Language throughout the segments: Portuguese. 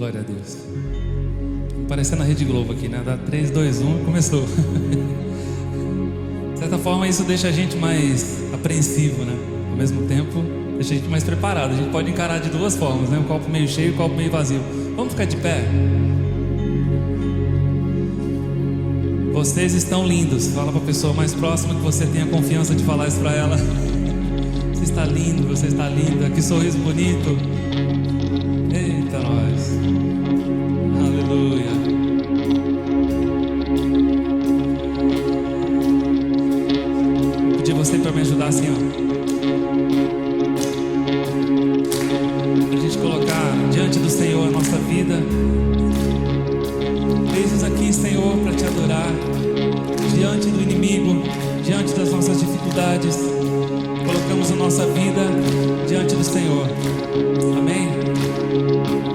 Glória a Deus. Parecendo a Rede Globo aqui, né? Dá 3, 2, 1 e começou. De certa forma isso deixa a gente mais apreensivo, né? Ao mesmo tempo deixa a gente mais preparado. A gente pode encarar de duas formas, né? Um copo meio cheio e um copo meio vazio. Vamos ficar de pé? Vocês estão lindos. Fala para a pessoa mais próxima que você tenha confiança de falar isso para ela. Você está lindo, você está linda. Que sorriso bonito. Eita nós. Aleluia. Vou pedir você para me ajudar assim, ó. A gente colocar diante do Senhor a nossa vida. Eis-nos aqui, Senhor, para te adorar. Diante do inimigo, diante das nossas dificuldades, colocamos a nossa vida diante do Senhor. Amém?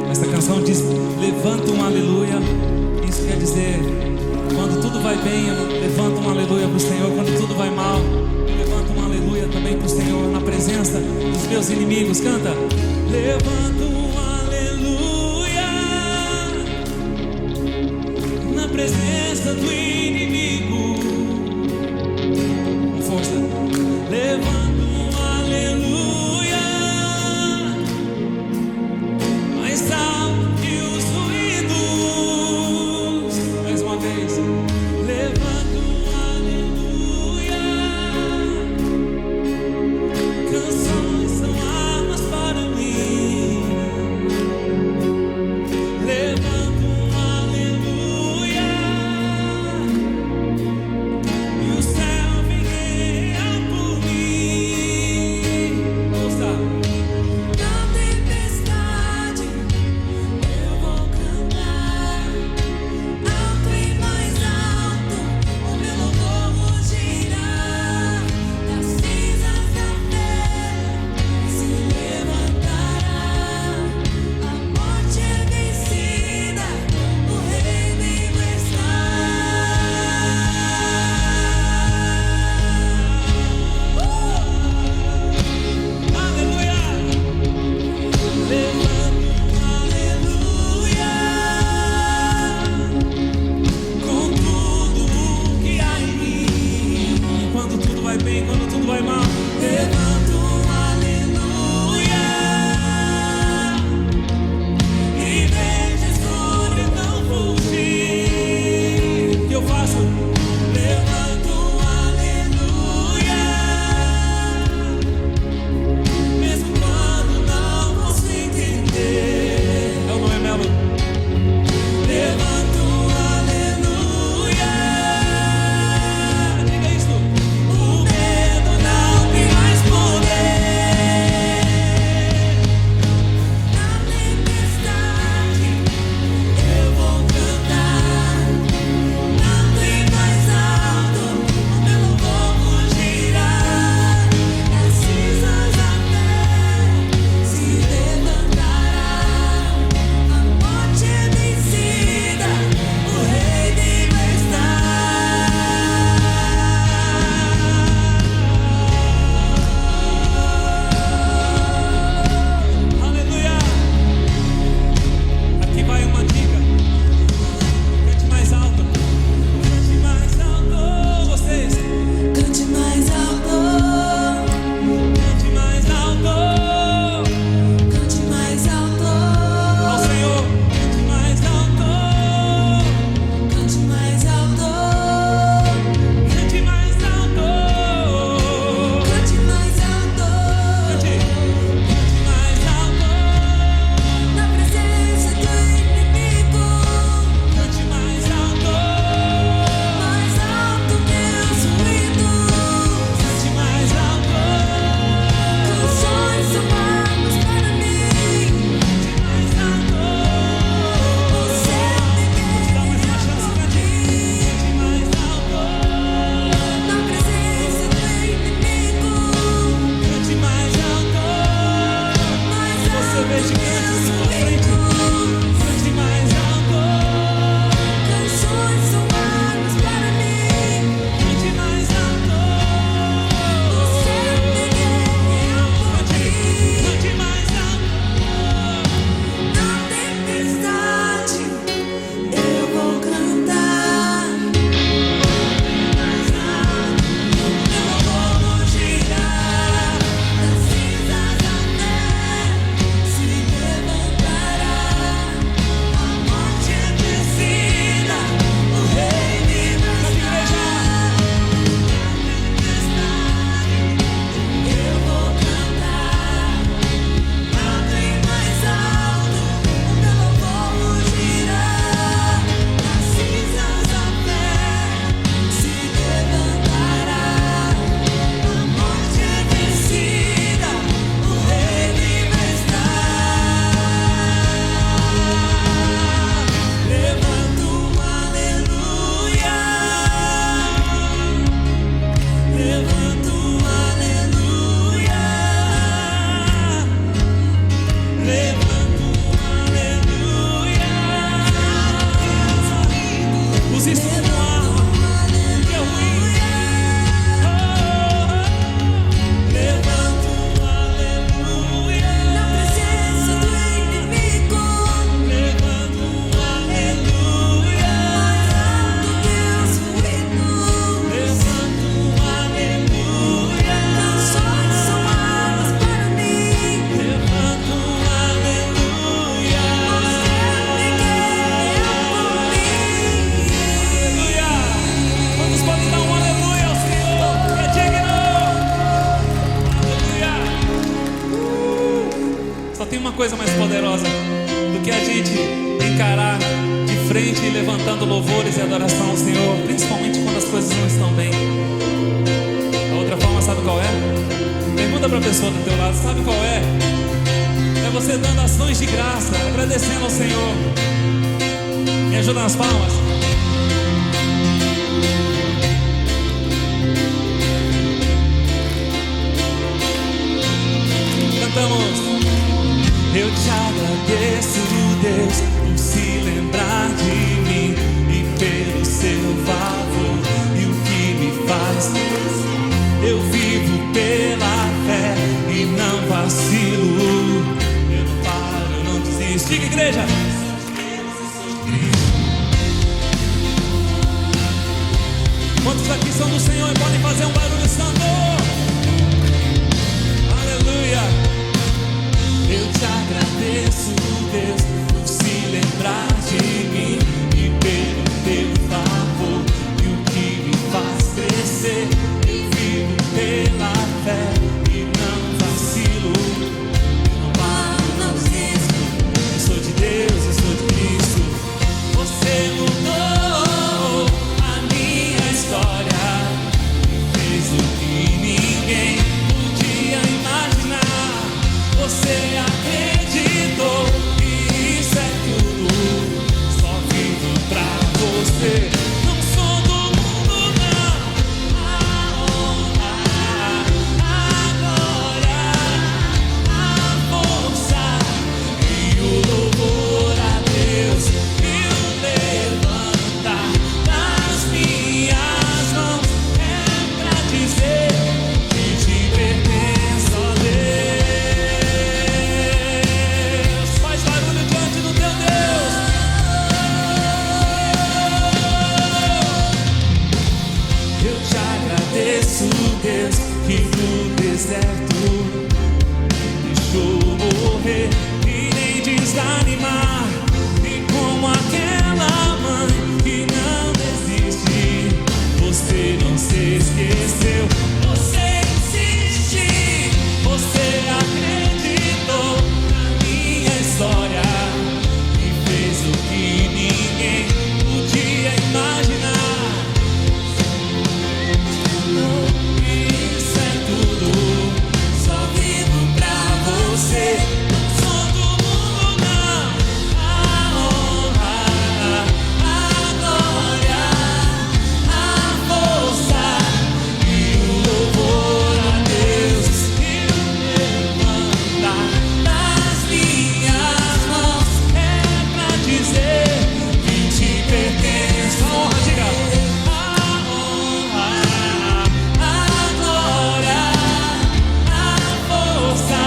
Essa canção diz: levanta um aleluia. Isso quer dizer, quando tudo vai bem, eu levanto um aleluia para o Senhor. Quando tudo vai mal, eu levanto um aleluia também para o Senhor. Na presença dos meus inimigos, canta: levanto um aleluia na presença do inimigo. Com força. Levanto um aleluia mais alto que os ruídos. Mais uma vez. Levanto um aleluia. Canções são armas para mim. Levanto um aleluia. gente encarar de frente e levantando louvores e adoração ao Senhor, principalmente quando as coisas não estão bem. A outra forma, sabe qual é? Pergunta para a pessoa do teu lado, sabe qual é? É você dando ações de graça, agradecendo ao Senhor. Me ajuda nas palmas. Cantamos. Eu te agradeço, Deus, por se lembrar de mim e pelo seu favor e o que me faz. Eu vivo pela fé e não vacilo. Eu não paro, eu não desisto. Diga, igreja. Quantos aqui são do Senhor e podem fazer um barulho santo? Aleluia. Eu te agradeço, Deus, por se lembrar de mim e pelo teu favor e o que me faz crescer. Eu vivo pela fé e não vacilo. Eu não paro, não desisto. Eu sou de Deus, eu sou de Cristo. Você mudou a minha história e fez o que ninguém podia imaginar. Você acreditou que isso é tudo. Só vivo pra você. Não sou do mundo, não. A honra, a glória, a força e o louvor a Deus e o levantar das minhas mãos é pra dizer que te pertenço, ó Deus. Faz barulho diante do teu Deus. Eu te agradeço, Deus, que no deserto deixou morrer e nem desanimar. E como aquela mãe que não desiste, você não se esqueceu. Você insiste, você acreditou na minha história e fez o que ninguém podia imaginar. Isso é tudo, só vivo pra você. Não sou do mundo, não. A honra, a glória, a força e o louvor a Deus e o levantar das minhas mãos é pra dizer que te pertence. A honra, diga. A honra, a glória, a força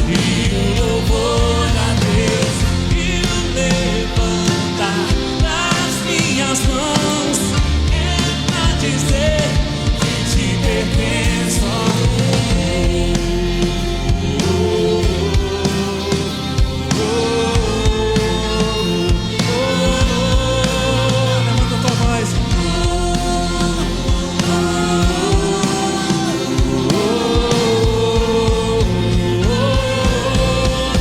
e o louvor a Deus e o levantar das minhas mãos é pra dizer que te pertenço, ó Levanta tua voz.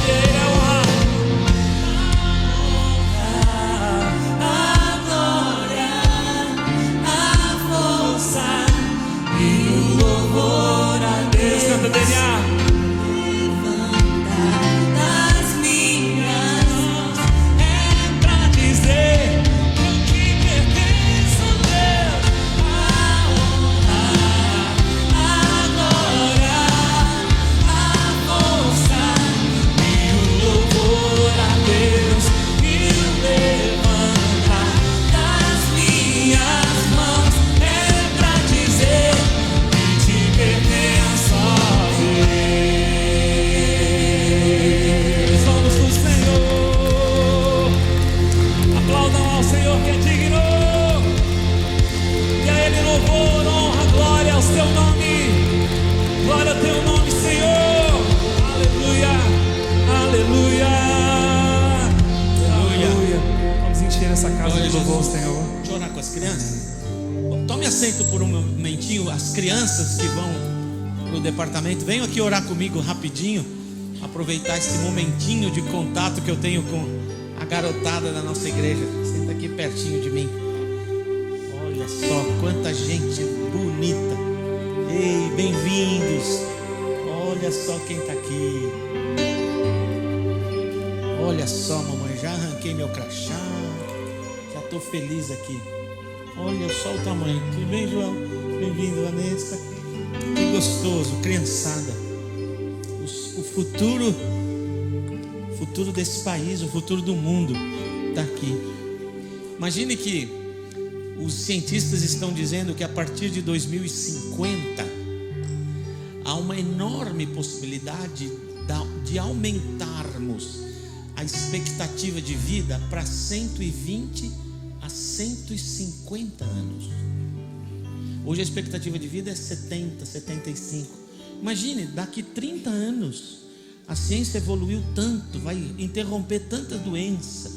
Ele é a honra, a glória, a força e o louvor a Deus. Canta, DNA. Das minhas mãos é pra dizer que eu te pertenço, Deus. A honra, a glória, a força e o louvor a Deus e o levantar das minhas mãos é pra dizer que te pertenço, ó Deus. Somos do Senhor. Aplaudam ao Senhor que é digno. E a Ele louvor, honra, glória ao seu nome. Glória ao teu nome, Senhor. Aleluia, aleluia, aleluia. Vamos encher essa casa de louvor ao Senhor. Deixa eu orar com as crianças. Tome assento por um momentinho. As crianças que vão pro departamento, venham aqui orar comigo rapidinho. Aproveitar esse momentinho de contato que eu tenho com a garotada da nossa igreja. Senta aqui pertinho de mim. Olha só quanta gente bonita. Ei, bem-vindos. Olha só quem está aqui. Olha só, mamãe, já arranquei meu crachá. Já estou feliz aqui. Olha só o tamanho. Tudo bem, João? Bem-vindo, Vanessa. Que gostoso, criançada. O futuro desse país, o futuro do mundo está aqui. Imagine que os cientistas estão dizendo que a partir de 2050 há uma enorme possibilidade de aumentarmos a expectativa de vida para 120 a 150 anos. Hoje a expectativa de vida é 70, 75. Imagine, daqui 30 anos a ciência evoluiu tanto, vai interromper tanta doença,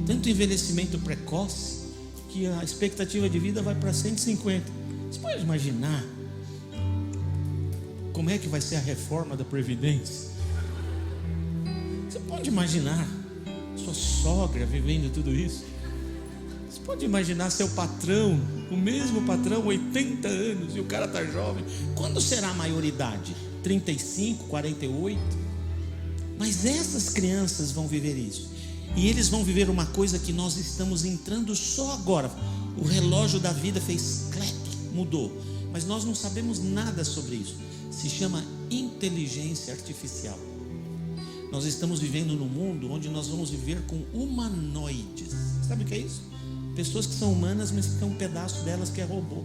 tanto envelhecimento precoce, que a expectativa de vida vai para 150. Você pode imaginar como é que vai ser a reforma da Previdência? Você pode imaginar sua sogra vivendo tudo isso? Você pode imaginar seu patrão, o mesmo patrão, 80 anos, e o cara está jovem? Quando será a maioridade? 35, 48? Mas essas crianças vão viver isso. E eles vão viver uma coisa que nós estamos entrando só agora. O relógio da vida fez clac, mudou. Mas nós não sabemos nada sobre isso. Se chama inteligência artificial. Nós estamos vivendo num mundo onde nós vamos viver com humanoides. Sabe o que é isso? Pessoas que são humanas, mas que tem um pedaço delas que é robô.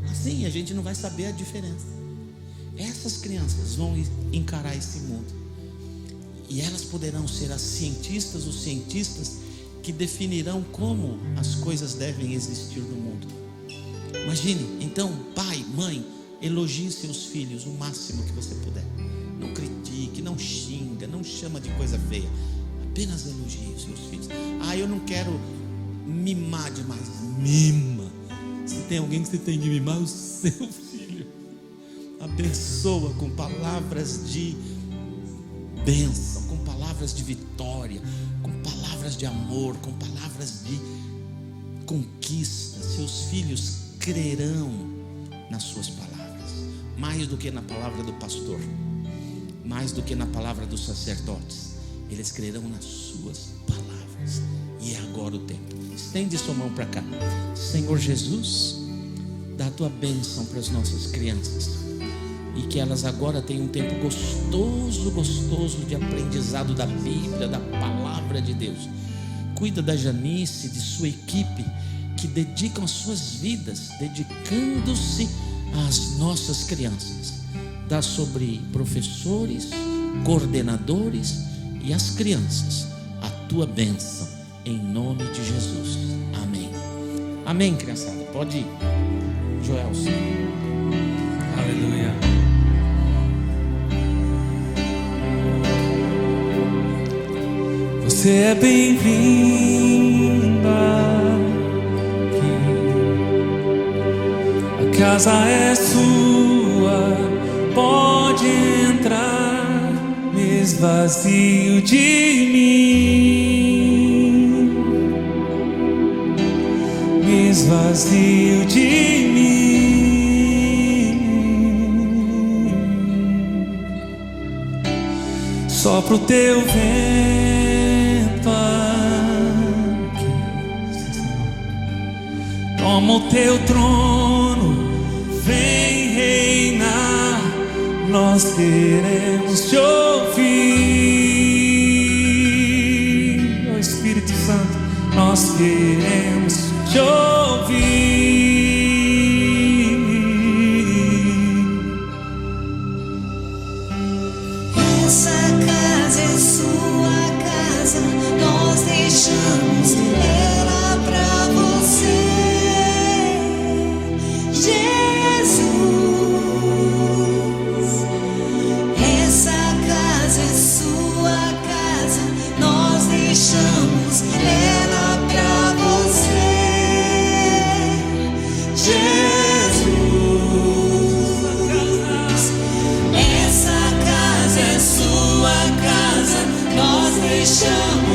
Assim a gente não vai saber a diferença. Essas crianças vão encarar esse mundo, e elas poderão ser as cientistas, os cientistas que definirão como as coisas devem existir no mundo. Imagine, então, pai, mãe, elogie seus filhos o máximo que você puder. Não critique, não xinga, não chama de coisa feia. Apenas elogie os seus filhos. Eu não quero mimar demais. Mima. Se tem alguém que você tem que mimar, o seu filho. Abençoa com palavras de bênção, com palavras de vitória, com palavras de amor, com palavras de conquista. Seus filhos crerão nas suas palavras, mais do que na palavra do pastor, mais do que na palavra dos sacerdotes. Eles crerão nas suas palavras. E é agora o tempo. Estende sua mão para cá. Senhor Jesus, dá a tua bênção para as nossas crianças, e que elas agora tenham um tempo gostoso de aprendizado da Bíblia, da palavra de Deus. Cuida da Janice, de sua equipe, que dedicam as suas vidas, dedicando-se às nossas crianças. Dá sobre professores, coordenadores e as crianças a tua bênção, em nome de Jesus. Amém. Amém, criançada. Pode ir, Joelson. Aleluia. Você é bem-vinda aqui. A casa é sua, pode entrar, me esvazio de mim, me esvazio de mim. Sopra o teu vento aqui, toma o teu trono, vem reinar. Nós queremos te ouvir, ó Espírito Santo, nós queremos te ouvir. Essa casa é sua casa, nós deixamos ela pra você, Jesus. Essa casa é sua casa, nós deixamos ela pra você, Jesus. Essa casa é sua casa, nós deixamos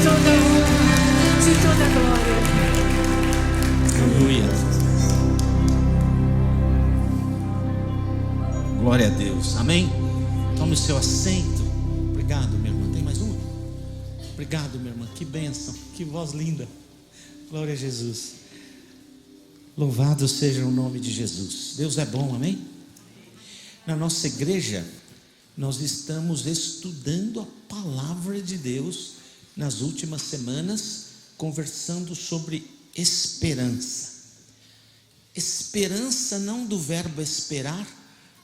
toda honra, de toda glória. Aleluia. Glória a Deus. Amém? Tome o seu assento. Obrigado, minha irmã. Tem mais uma? Obrigado, minha irmã. Que bênção. Que voz linda. Glória a Jesus. Louvado seja o nome de Jesus. Deus é bom, amém? Na nossa igreja, nós estamos estudando a palavra de Deus nas últimas semanas, conversando sobre esperança. Esperança não do verbo esperar,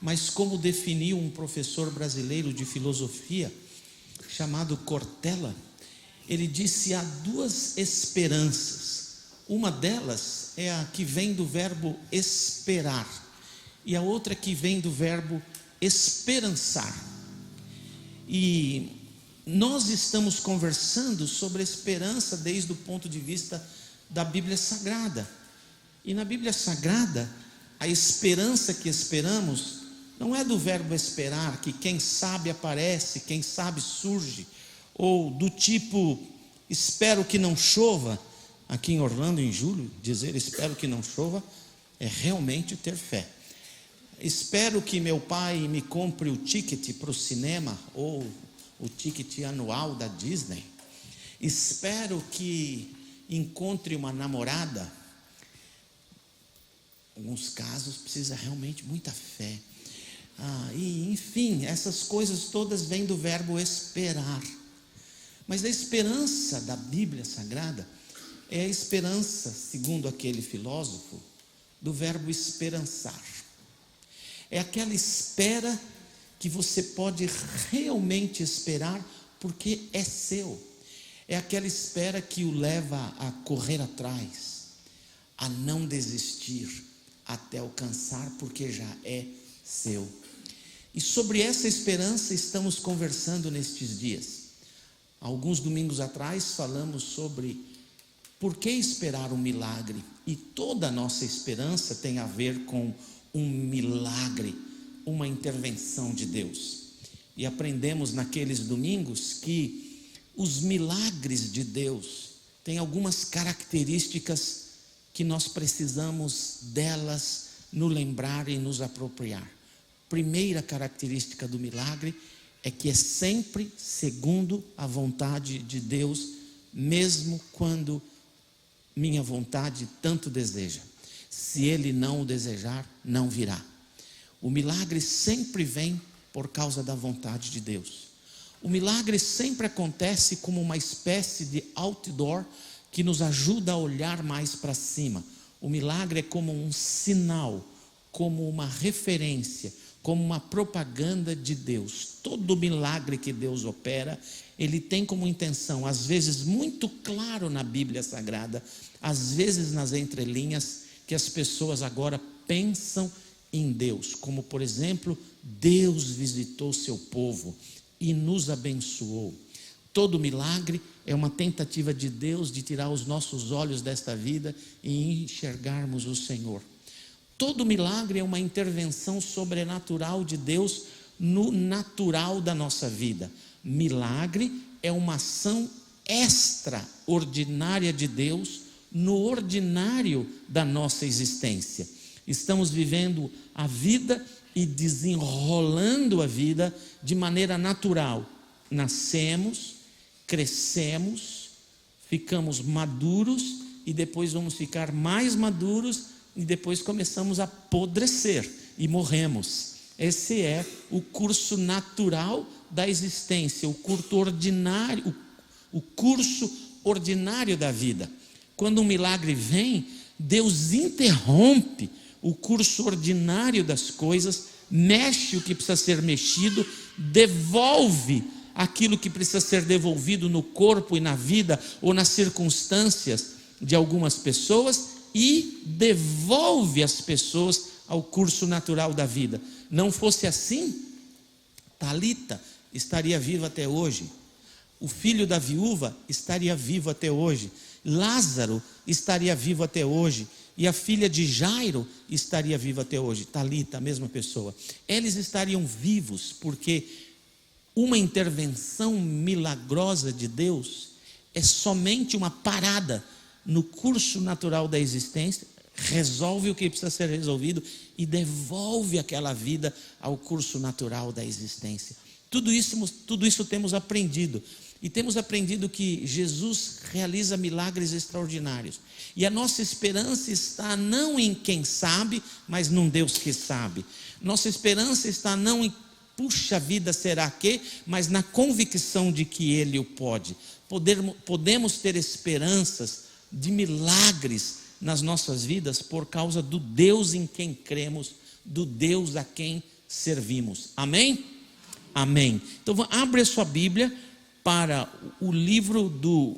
mas como definiu um professor brasileiro de filosofia, chamado Cortella. Ele disse: há duas esperanças. Uma delas é a que vem do verbo esperar, e a outra que vem do verbo esperançar. E nós estamos conversando sobre a esperança desde o ponto de vista da Bíblia Sagrada. E na Bíblia Sagrada, a esperança que esperamos não é do verbo esperar, que quem sabe aparece, quem sabe surge, ou do tipo, espero que não chova. Aqui em Orlando, em julho, dizer espero que não chova é realmente ter fé. Espero que meu pai me compre o ticket para o cinema, ou o ticket anual da Disney. Espero que encontre uma namorada. Em alguns casos precisa realmente muita fé. E enfim, essas coisas todas vêm do verbo esperar. Mas a esperança da Bíblia Sagrada é a esperança, segundo aquele filósofo, do verbo esperançar. É aquela espera que você pode realmente esperar porque é seu. É aquela espera que o leva a correr atrás, a não desistir, até alcançar porque já é seu. E sobre essa esperança estamos conversando nestes dias. Alguns domingos atrás falamos sobre por que esperar um milagre? E toda a nossa esperança tem a ver com um milagre, uma intervenção de Deus. E aprendemos naqueles domingos que os milagres de Deus têm algumas características que nós precisamos delas nos lembrar e nos apropriar. Primeira característica do milagre é que é sempre segundo a vontade de Deus, mesmo quando minha vontade tanto deseja. Se Ele não o desejar, não virá. O milagre sempre vem por causa da vontade de Deus. O milagre sempre acontece como uma espécie de outdoor que nos ajuda a olhar mais para cima. O milagre é como um sinal, como uma referência, como uma propaganda de Deus. Todo milagre que Deus opera, Ele tem como intenção, às vezes muito claro na Bíblia Sagrada, às vezes nas entrelinhas, que as pessoas agora pensam em Deus, como por exemplo, Deus visitou seu povo e nos abençoou. Todo milagre é uma tentativa de Deus de tirar os nossos olhos desta vida e enxergarmos o Senhor. Todo milagre é uma intervenção sobrenatural de Deus no natural da nossa vida. Milagre é uma ação extraordinária de Deus no ordinário da nossa existência. Estamos vivendo a vida e desenrolando a vida de maneira natural. Nascemos, crescemos, ficamos maduros e depois vamos ficar mais maduros e depois começamos a apodrecer e morremos. Esse é o curso natural da existência, o curso ordinário da vida. Quando um milagre vem, Deus interrompe o curso ordinário das coisas, mexe o que precisa ser mexido, devolve aquilo que precisa ser devolvido no corpo e na vida ou nas circunstâncias de algumas pessoas e devolve as pessoas ao curso natural da vida. Não fosse assim, Talita estaria viva até hoje, o filho da viúva estaria vivo até hoje, Lázaro estaria vivo até hoje, e a filha de Jairo estaria viva até hoje. Talita, a mesma pessoa. Eles estariam vivos porque uma intervenção milagrosa de Deus é somente uma parada no curso natural da existência, resolve o que precisa ser resolvido e devolve aquela vida ao curso natural da existência. Tudo isso temos aprendido. E temos aprendido que Jesus realiza milagres extraordinários. E a nossa esperança está não em quem sabe, mas num Deus que sabe. Nossa esperança está não em puxa vida, será que? Mas na convicção de que Ele o pode. Podemos ter esperanças de milagres nas nossas vidas por causa do Deus em quem cremos, do Deus a quem servimos. Amém? Amém. Então abre a sua Bíblia para o livro do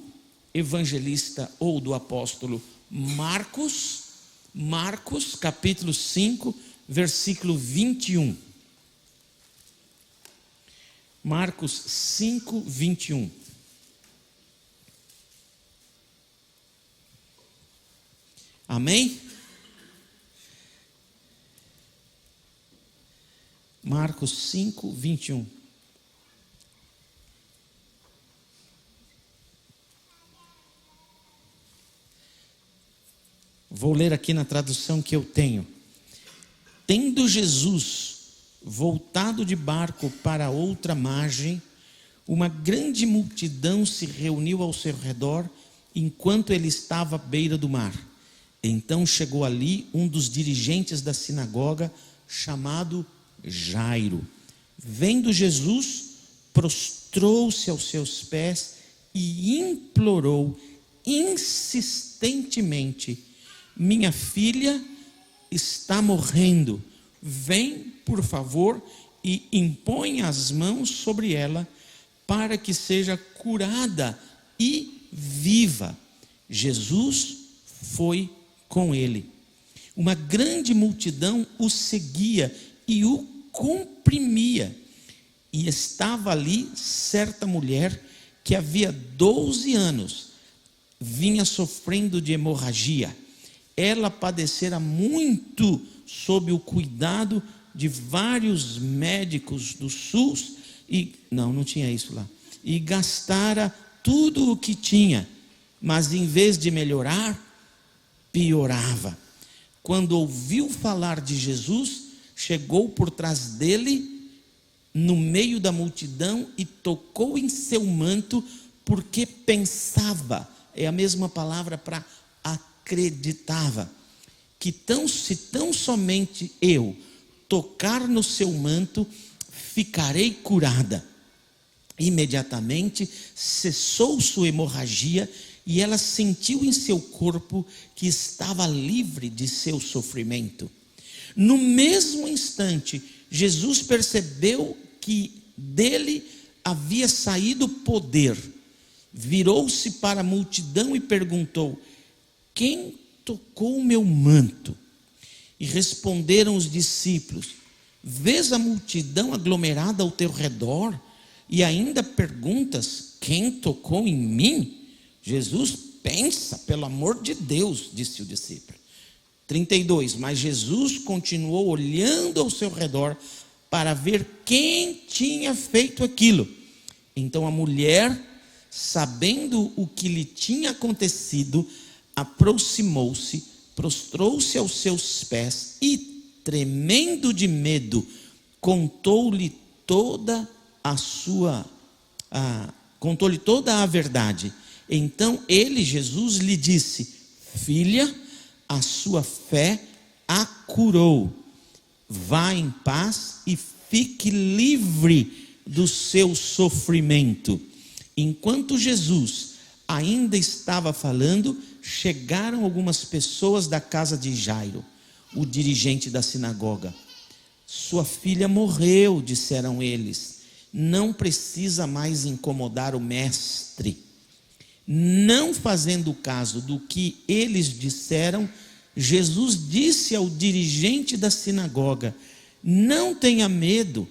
evangelista ou do apóstolo Marcos, capítulo 5, versículo 21. Marcos 5, 21. Amém? Marcos 5, 21. Vou ler aqui na tradução que eu tenho. Tendo Jesus voltado de barco para outra margem, uma grande multidão se reuniu ao seu redor, enquanto ele estava à beira do mar. Então chegou ali um dos dirigentes da sinagoga, chamado Jairo. Vendo Jesus, prostrou-se aos seus pés e implorou insistentemente: minha filha está morrendo, vem, por favor, e impõe as mãos sobre ela, para que seja curada e viva. Jesus foi com ele. Uma grande multidão o seguia e o comprimia. E estava ali certa mulher que havia 12 anos vinha sofrendo de hemorragia. Ela padecera muito sob o cuidado de vários médicos do SUS não tinha isso lá. E gastara tudo o que tinha, mas em vez de melhorar, piorava. Quando ouviu falar de Jesus, chegou por trás dele, no meio da multidão, e tocou em seu manto, porque pensava, é a mesma palavra para acreditava, que se tão somente eu tocar no seu manto, ficarei curada. Imediatamente cessou sua hemorragia e ela sentiu em seu corpo que estava livre de seu sofrimento. No mesmo instante, Jesus percebeu que dele havia saído poder. Virou-se para a multidão e perguntou: quem tocou o meu manto? E responderam os discípulos: vês a multidão aglomerada ao teu redor e ainda perguntas: quem tocou em mim? Jesus pensa, pelo amor de Deus, disse o discípulo. 32, mas Jesus continuou olhando ao seu redor para ver quem tinha feito aquilo. Então a mulher, sabendo o que lhe tinha acontecido, aproximou-se, prostrou-se aos seus pés e, tremendo de medo, contou-lhe toda a verdade. Então ele, Jesus, lhe disse: filha, a sua fé a curou. Vá em paz e fique livre do seu sofrimento. Enquanto Jesus ainda estava falando, chegaram algumas pessoas da casa de Jairo, o dirigente da sinagoga. Sua filha morreu, disseram eles. Não precisa mais incomodar o mestre. Não fazendo caso do que eles disseram, Jesus disse ao dirigente da sinagoga: não tenha medo,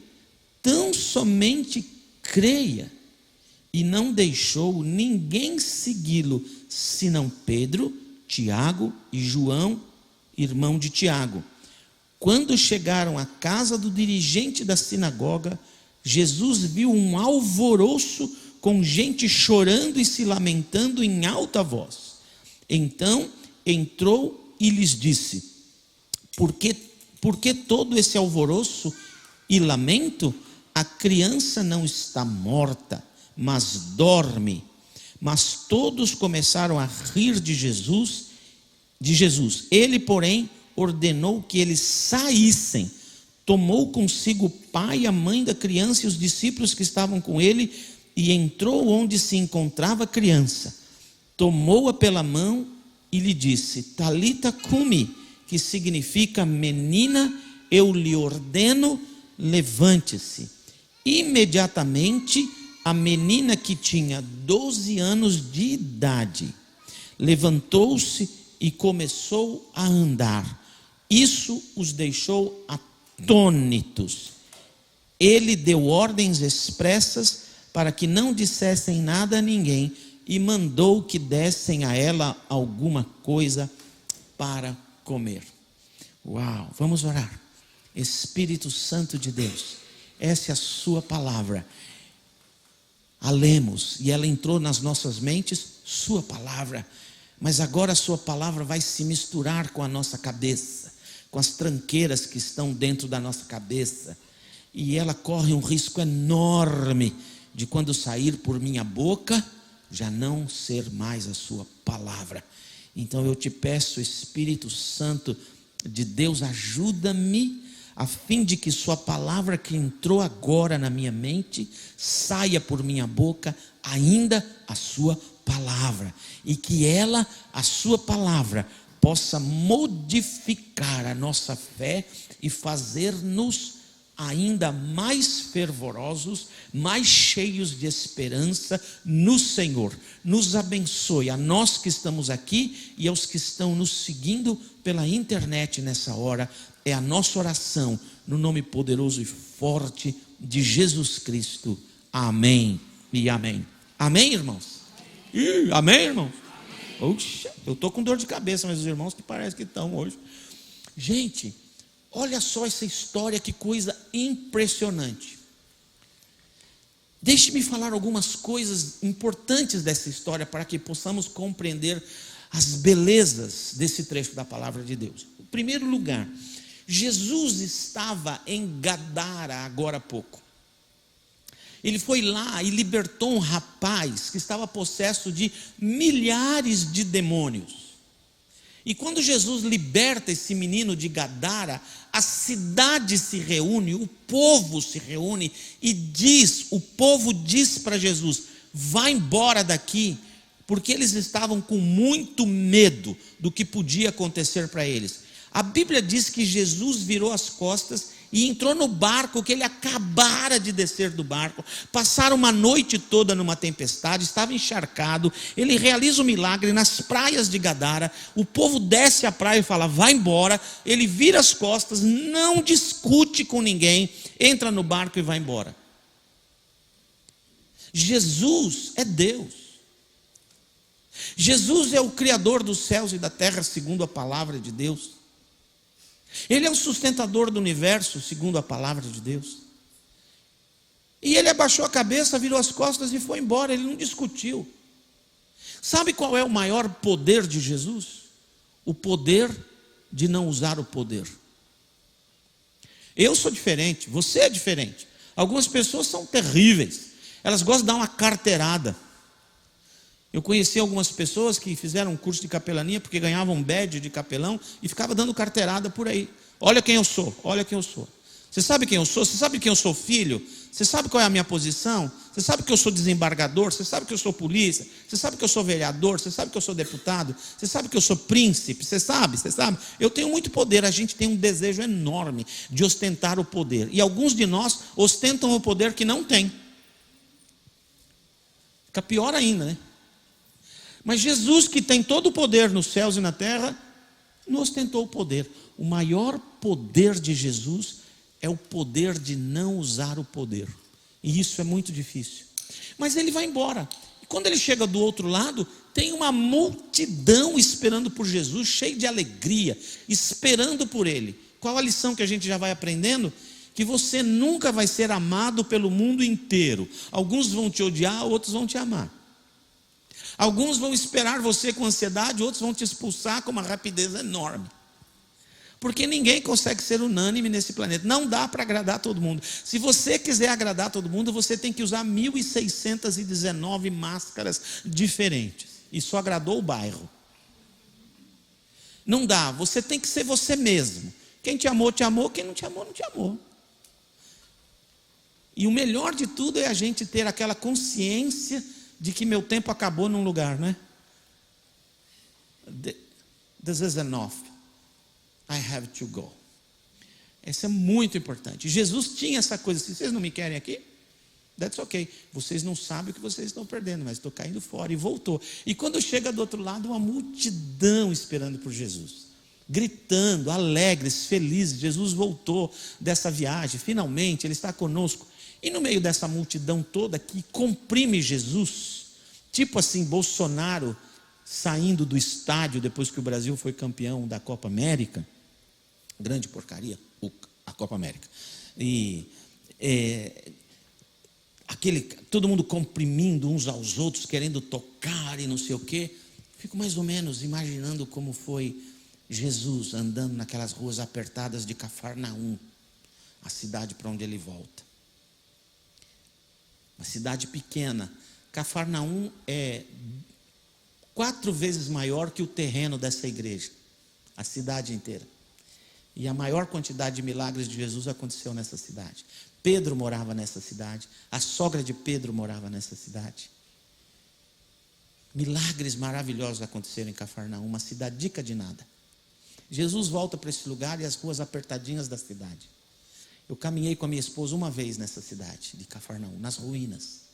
tão somente creia. E não deixou ninguém segui-lo, senão Pedro, Tiago e João, irmão de Tiago. Quando chegaram à casa do dirigente da sinagoga, Jesus viu um alvoroço com gente chorando e se lamentando em alta voz. Então entrou e lhes disse: por que todo esse alvoroço e lamento? A criança não está morta, mas dorme. Mas todos começaram a rir de Jesus. Ele, porém, ordenou que eles saíssem. Tomou consigo o pai e a mãe da criança e os discípulos que estavam com ele, e entrou onde se encontrava a criança. Tomou-a pela mão e lhe disse: Talita cumi, que significa: menina, eu lhe ordeno, levante-se. Imediatamente a menina, que tinha 12 anos de idade, levantou-se e começou a andar. Isso os deixou atônitos. Ele deu ordens expressas para que não dissessem nada a ninguém e mandou que dessem a ela alguma coisa para comer. Uau, vamos orar. Espírito Santo de Deus, essa é a sua palavra. A lemos e ela entrou nas nossas mentes, sua palavra. Mas agora a sua palavra vai se misturar com a nossa cabeça, com as tranqueiras que estão dentro da nossa cabeça. E ela corre um risco enorme de, quando sair por minha boca, já não ser mais a sua palavra. Então eu te peço, Espírito Santo de Deus, ajuda-me, a fim de que sua palavra, que entrou agora na minha mente, saia por minha boca ainda a sua palavra, e que ela, a sua palavra, possa modificar a nossa fé e fazer-nos ainda mais fervorosos, mais cheios de esperança no Senhor. Nos abençoe, a nós que estamos aqui e aos que estão nos seguindo pela internet nessa hora. É a nossa oração, no nome poderoso e forte de Jesus Cristo. Amém e amém. Amém, irmãos? Amém, irmãos? Oxa, eu estou com dor de cabeça, mas os irmãos que parece que estão hoje. Gente, olha só essa história, que coisa impressionante. Deixe-me falar algumas coisas importantes dessa história, para que possamos compreender as belezas desse trecho da palavra de Deus. Em primeiro lugar, Jesus estava em Gadara agora há pouco. Ele foi lá e libertou um rapaz que estava possesso de milhares de demônios. E quando Jesus liberta esse menino de Gadara, a cidade se reúne, o povo se reúne e o povo diz para Jesus: vá embora daqui, porque eles estavam com muito medo do que podia acontecer para eles. A Bíblia diz que Jesus virou as costas e entrou no barco, que ele acabara de descer do barco. Passaram uma noite toda numa tempestade, estava encharcado. Ele realiza o milagre nas praias de Gadara. O povo desce a praia e fala: vai embora. Ele vira as costas, não discute com ninguém, entra no barco e vai embora. Jesus é Deus. Jesus é o Criador dos céus e da terra, segundo a palavra de Deus. Ele é o sustentador do universo, segundo a palavra de Deus. E ele abaixou a cabeça, virou as costas e foi embora. Ele não discutiu. Sabe qual é o maior poder de Jesus? O poder de não usar o poder. Eu sou diferente, você é diferente. Algumas pessoas são terríveis. Elas gostam de dar uma carteirada. Eu conheci algumas pessoas que fizeram um curso de capelania porque ganhavam um badge de capelão e ficavam dando carteirada por aí. Olha quem eu sou, olha quem eu sou. Você sabe quem eu sou? Você sabe quem eu sou filho? Você sabe qual é a minha posição? Você sabe que eu sou desembargador? Você sabe que eu sou polícia? Você sabe que eu sou vereador? Você sabe que eu sou deputado? Você sabe que eu sou príncipe? Você sabe? Eu tenho muito poder. A gente tem um desejo enorme de ostentar o poder. E alguns de nós ostentam o poder que não tem. Fica pior ainda, né? Mas Jesus, que tem todo o poder nos céus e na terra, não ostentou o poder. O maior poder de Jesus é o poder de não usar o poder. E isso é muito difícil. Mas ele vai embora. E quando ele chega do outro lado, tem uma multidão esperando por Jesus, cheio de alegria, esperando por ele. Qual a lição que a gente já vai aprendendo? que você nunca vai ser amado pelo mundo inteiro. Alguns vão te odiar, outros vão te amar. Alguns vão esperar você com ansiedade, outros vão te expulsar com uma rapidez enorme. Porque ninguém consegue ser unânime nesse planeta. Não dá para agradar todo mundo. Se você quiser agradar todo mundo, você tem que usar 1.619 máscaras diferentes. E só agradou o bairro. Não dá, você tem que ser você mesmo. Quem te amou, quem não te amou, não te amou. E o melhor de tudo é a gente ter aquela consciência de que meu tempo acabou num lugar, né? This is enough. I have to go. Isso é muito importante. Jesus tinha essa coisa, se vocês não me querem aqui, that's okay. Vocês não sabem o que vocês estão perdendo, mas estou caindo fora. E voltou. E quando chega do outro lado, uma multidão esperando por Jesus. Gritando, alegres, felizes. Jesus voltou dessa viagem, finalmente, Ele está conosco. E no meio dessa multidão toda que comprime Jesus, tipo assim, Bolsonaro saindo do estádio depois que o Brasil foi campeão da Copa América, grande porcaria, a Copa América, e todo mundo comprimindo uns aos outros, querendo tocar e não sei o quê. Fico mais ou menos imaginando como foi Jesus andando naquelas ruas apertadas de Cafarnaum, a cidade para onde Ele volta. Uma cidade pequena. Cafarnaum é 4 vezes maior que o terreno dessa igreja, a cidade inteira. E a maior quantidade de milagres de Jesus aconteceu nessa cidade. Pedro morava nessa cidade, a sogra de Pedro morava nessa cidade. Milagres maravilhosos aconteceram em Cafarnaum, uma cidade dica de nada. Jesus volta para esse lugar e as ruas apertadinhas da cidade. Eu caminhei com a minha esposa uma vez nessa cidade de Cafarnaum, nas ruínas.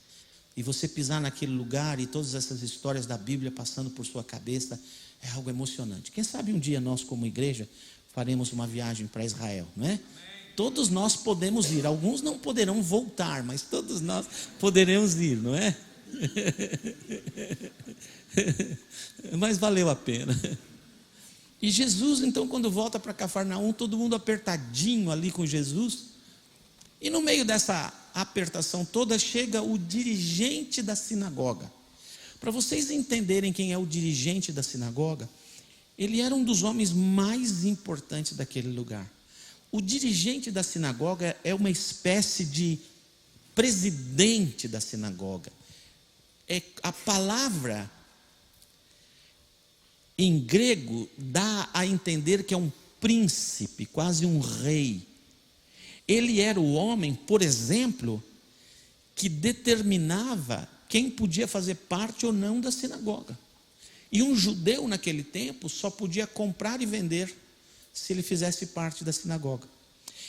E você pisar naquele lugar e todas essas histórias da Bíblia passando por sua cabeça, é algo emocionante. Quem sabe um dia nós, como igreja, faremos uma viagem para Israel, não é? Todos nós podemos ir, alguns não poderão voltar, mas todos nós poderemos ir, não é? Mas valeu a pena. E Jesus, então, quando volta para Cafarnaum, todo mundo apertadinho ali com Jesus. E no meio dessa apertação toda, chega o dirigente da sinagoga. Para vocês entenderem quem é o dirigente da sinagoga, ele era um dos homens mais importantes daquele lugar. O dirigente da sinagoga é uma espécie de presidente da sinagoga. A palavra em grego dá a entender que é um príncipe, quase um rei. Ele era o homem, por exemplo, que determinava quem podia fazer parte ou não da sinagoga. E um judeu naquele tempo só podia comprar e vender se ele fizesse parte da sinagoga.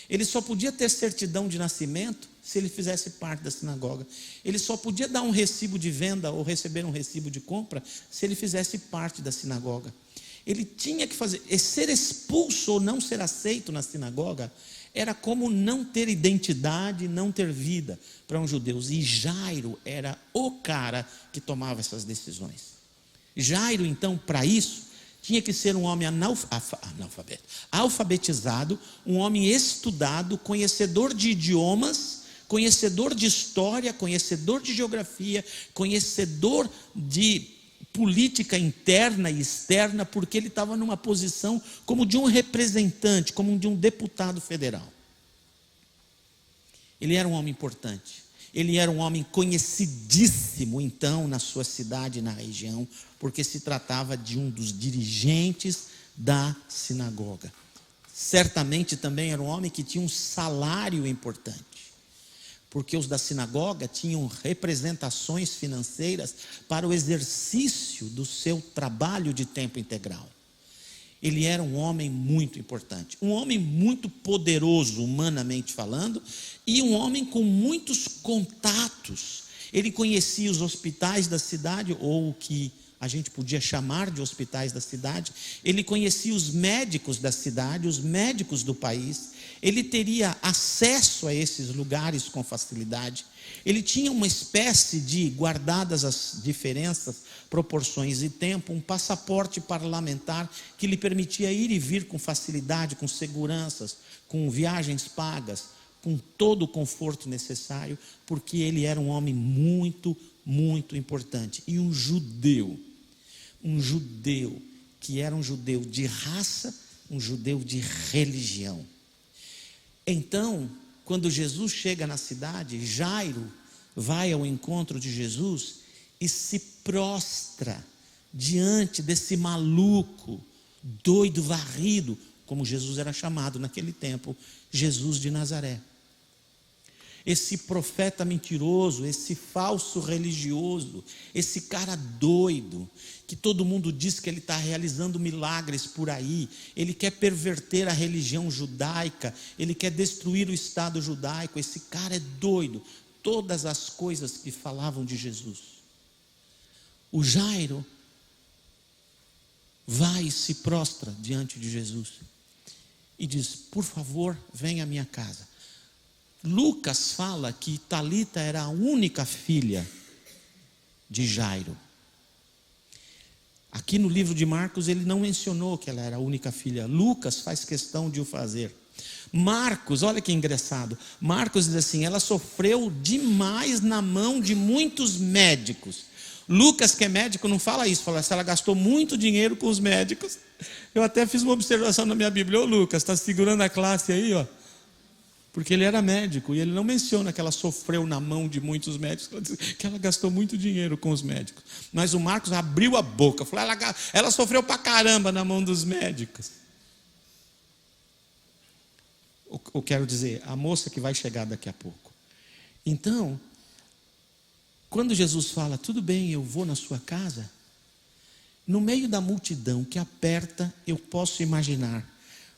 Ele só podia ter certidão de nascimento se ele fizesse parte da sinagoga. Ele só podia dar um recibo de venda ou receber um recibo de compra se ele fizesse parte da sinagoga. Ele tinha que fazer, ser expulso ou não ser aceito na sinagoga era como não ter identidade, não ter vida para um judeu. E Jairo era o cara que tomava essas decisões. Jairo, então, para isso, tinha que ser um homem alfabetizado, um homem estudado, conhecedor de idiomas, conhecedor de história, conhecedor de geografia, conhecedor de política interna e externa, porque ele estava numa posição como de um representante, como de um deputado federal. Ele era um homem importante. Ele era um homem conhecidíssimo, então, na sua cidade e na região, porque se tratava de um dos dirigentes da sinagoga. Certamente também era um homem que tinha um salário importante, porque os da sinagoga tinham representações financeiras para o exercício do seu trabalho de tempo integral. Ele era um homem muito importante, um homem muito poderoso, humanamente falando, e um homem com muitos contatos. Ele conhecia os hospitais da cidade, ou o que a gente podia chamar de hospitais da cidade. Ele conhecia os médicos da cidade, os médicos do país. Ele teria acesso a esses lugares com facilidade. Ele tinha uma espécie de, guardadas as diferenças, proporções e tempo, um passaporte parlamentar que lhe permitia ir e vir com facilidade, com seguranças, com viagens pagas, com todo o conforto necessário, porque ele era um homem muito, muito importante. E um judeu que era um judeu de raça, um judeu de religião. Então, quando Jesus chega na cidade, Jairo vai ao encontro de Jesus e se prostra diante desse maluco, doido, varrido, como Jesus era chamado naquele tempo, Jesus de Nazaré. Esse profeta mentiroso, esse falso religioso, esse cara doido, que todo mundo diz que ele está realizando milagres por aí, ele quer perverter a religião judaica, ele quer destruir o Estado judaico, esse cara é doido. Todas as coisas que falavam de Jesus. O Jairo vai e se prostra diante de Jesus e diz: por favor, venha à minha casa. Lucas fala que Talita era a única filha de Jairo. Aqui no livro de Marcos ele não mencionou que ela era a única filha. Lucas faz questão de o fazer. Marcos, olha que engraçado, Marcos diz assim: ela sofreu demais na mão de muitos médicos. Lucas, que é médico, não fala isso, fala se ela gastou muito dinheiro com os médicos. Eu até fiz uma observação na minha Bíblia: ô Lucas, está segurando a classe aí, ó. Porque ele era médico, e ele não menciona que ela sofreu na mão de muitos médicos, que ela gastou muito dinheiro com os médicos. Mas o Marcos abriu a boca, falou: ela sofreu pra caramba na mão dos médicos. Eu quero dizer, a moça que vai chegar daqui a pouco. Então, quando Jesus fala: tudo bem, eu vou na sua casa, no meio da multidão que aperta, eu posso imaginar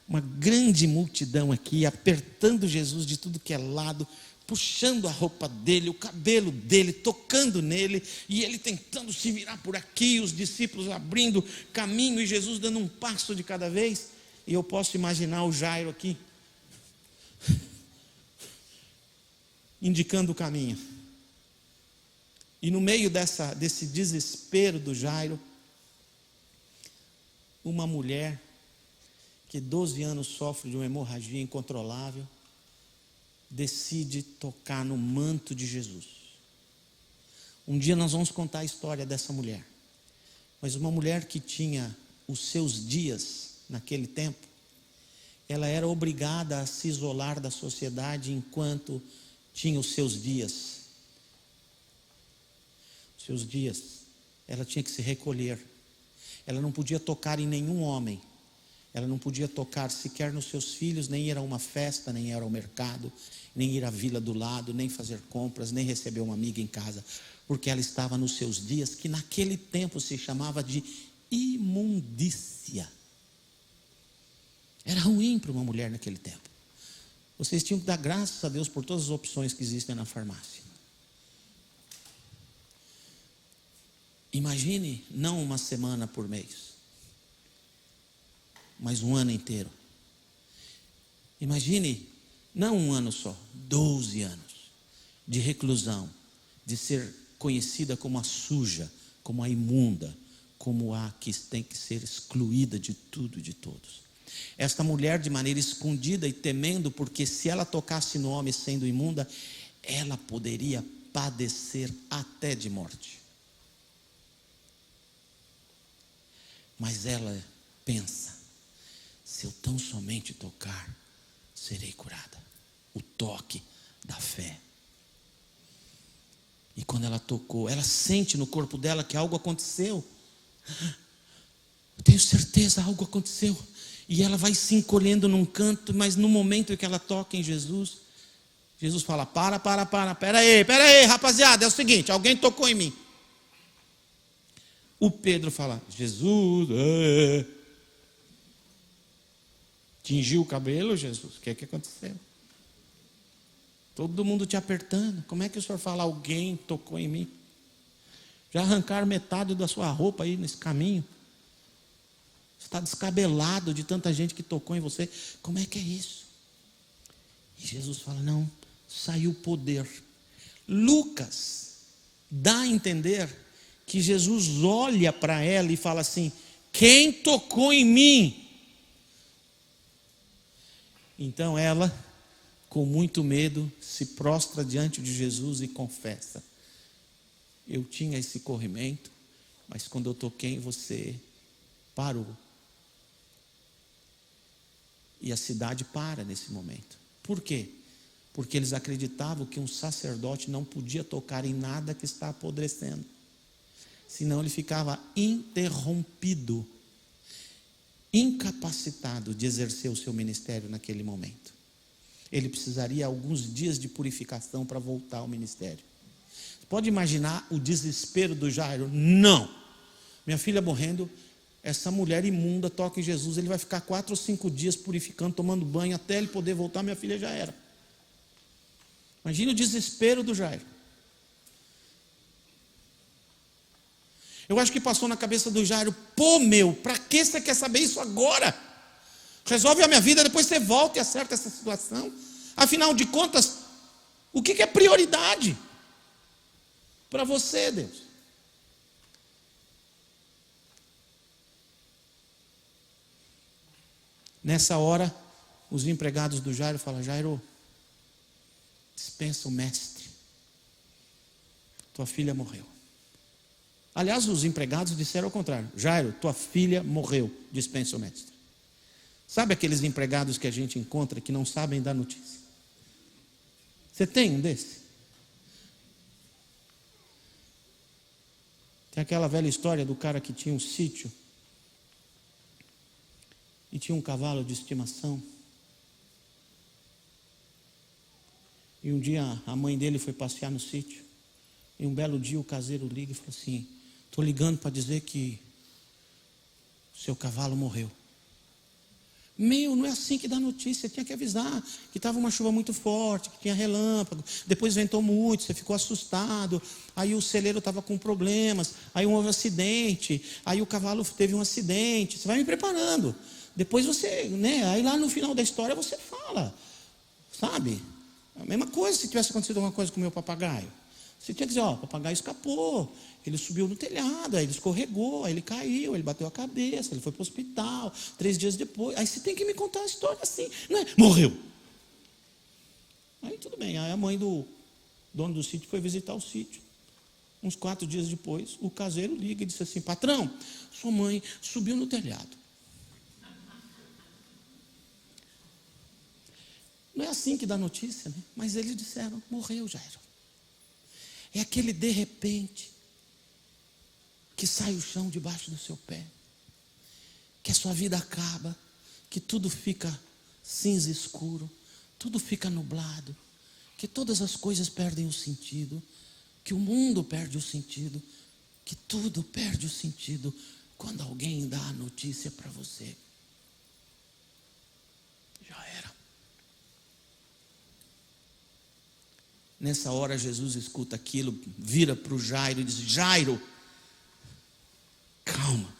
uma grande multidão aqui, apertando Jesus de tudo que é lado, puxando a roupa dele, o cabelo dele, tocando nele, e ele tentando se virar por aqui, os discípulos abrindo caminho, e Jesus dando um passo de cada vez. E eu posso imaginar o Jairo aqui, indicando o caminho. E no meio desse desespero do Jairo, uma mulher que 12 anos sofre de uma hemorragia incontrolável, decide tocar no manto de Jesus. Um dia nós vamos contar a história dessa mulher. Mas uma mulher que tinha os seus dias naquele tempo, ela era obrigada a se isolar da sociedade enquanto tinha os seus dias. Os seus dias, ela tinha que se recolher. Ela não podia tocar em nenhum homem. Ela não podia tocar sequer nos seus filhos, nem ir a uma festa, nem ir ao mercado, nem ir à vila do lado, nem fazer compras, nem receber uma amiga em casa, porque ela estava nos seus dias, que naquele tempo se chamava de imundícia. Era ruim para uma mulher naquele tempo. Vocês tinham que dar graças a Deus por todas as opções que existem na farmácia. Imagine, não uma semana por mês, mas um ano inteiro. Imagine, não um ano só, 12 anos de reclusão, de ser conhecida como a suja, como a imunda, como a que tem que ser excluída de tudo e de todos. Esta mulher, de maneira escondida e temendo, porque se ela tocasse no homem sendo imunda, ela poderia padecer até de morte. Mas ela pensa: se eu tão somente tocar, serei curada. O toque da fé. E quando ela tocou, ela sente no corpo dela que algo aconteceu. Eu tenho certeza, algo aconteceu. E ela vai se encolhendo num canto, mas no momento em que ela toca em Jesus, Jesus fala: pera aí, rapaziada, é o seguinte, alguém tocou em mim. O Pedro fala: Jesus, tingiu o cabelo, Jesus, o que aconteceu? Todo mundo te apertando, como é que o senhor fala alguém tocou em mim? Já arrancaram metade da sua roupa aí nesse caminho. Você está descabelado de tanta gente que tocou em você. Como é que é isso? E Jesus fala: não, saiu poder. Lucas dá a entender que Jesus olha para ela e fala assim: quem tocou em mim? Então ela, com muito medo, se prostra diante de Jesus e confessa: eu tinha esse corrimento, mas quando eu toquei em você, parou. E a cidade para nesse momento. Por quê? Porque eles acreditavam que um sacerdote não podia tocar em nada que está apodrecendo, senão ele ficava interrompido, incapacitado de exercer o seu ministério naquele momento. Ele precisaria alguns dias de purificação para voltar ao ministério. Pode imaginar o desespero do Jairo? Não, minha filha morrendo, essa mulher imunda toca em Jesus, ele vai ficar 4 ou 5 dias purificando, tomando banho, até ele poder voltar, minha filha já era. Imagina o desespero do Jairo. Eu acho que passou na cabeça do Jairo: pô, para que você quer saber isso agora? Resolve a minha vida, depois você volta e acerta essa situação. Afinal de contas, o que é prioridade para você, Deus? Nessa hora, os empregados do Jairo falam: Jairo, dispensa o mestre, tua filha morreu. Aliás, os empregados disseram ao contrário: Jairo, tua filha morreu, dispensa o mestre. Sabe aqueles empregados que a gente encontra que não sabem dar notícia? Você tem um desse? Tem aquela velha história do cara que tinha um sítio e tinha um cavalo de estimação. E um dia a mãe dele foi passear no sítio. E um belo dia o caseiro liga e falou assim: estou ligando para dizer que seu cavalo morreu. Não é assim que dá notícia. Tinha que avisar que estava uma chuva muito forte, que tinha relâmpago, depois ventou muito, você ficou assustado, aí o celeiro estava com problemas, aí houve um acidente, aí o cavalo teve um acidente. Você vai me preparando. Depois você, aí lá no final da história você fala, sabe? A mesma coisa se tivesse acontecido alguma coisa com o meu papagaio. Você tinha que dizer: o papagaio escapou, ele subiu no telhado, aí ele escorregou, aí ele caiu, ele bateu a cabeça, ele foi para o hospital, 3 dias depois. Aí você tem que me contar a história assim, não é? Morreu. Aí tudo bem, aí a mãe do dono do sítio foi visitar o sítio. Uns 4 dias depois, o caseiro liga e disse assim: patrão, sua mãe subiu no telhado. Não é assim que dá notícia, né? Mas eles disseram: morreu, Jairo. É aquele de repente que sai o chão debaixo do seu pé, que a sua vida acaba, que tudo fica cinza escuro, tudo fica nublado, que todas as coisas perdem o sentido, que o mundo perde o sentido, que tudo perde o sentido quando alguém dá a notícia para você. Já era. Nessa hora Jesus escuta aquilo, vira para o Jairo e diz: Jairo, calma,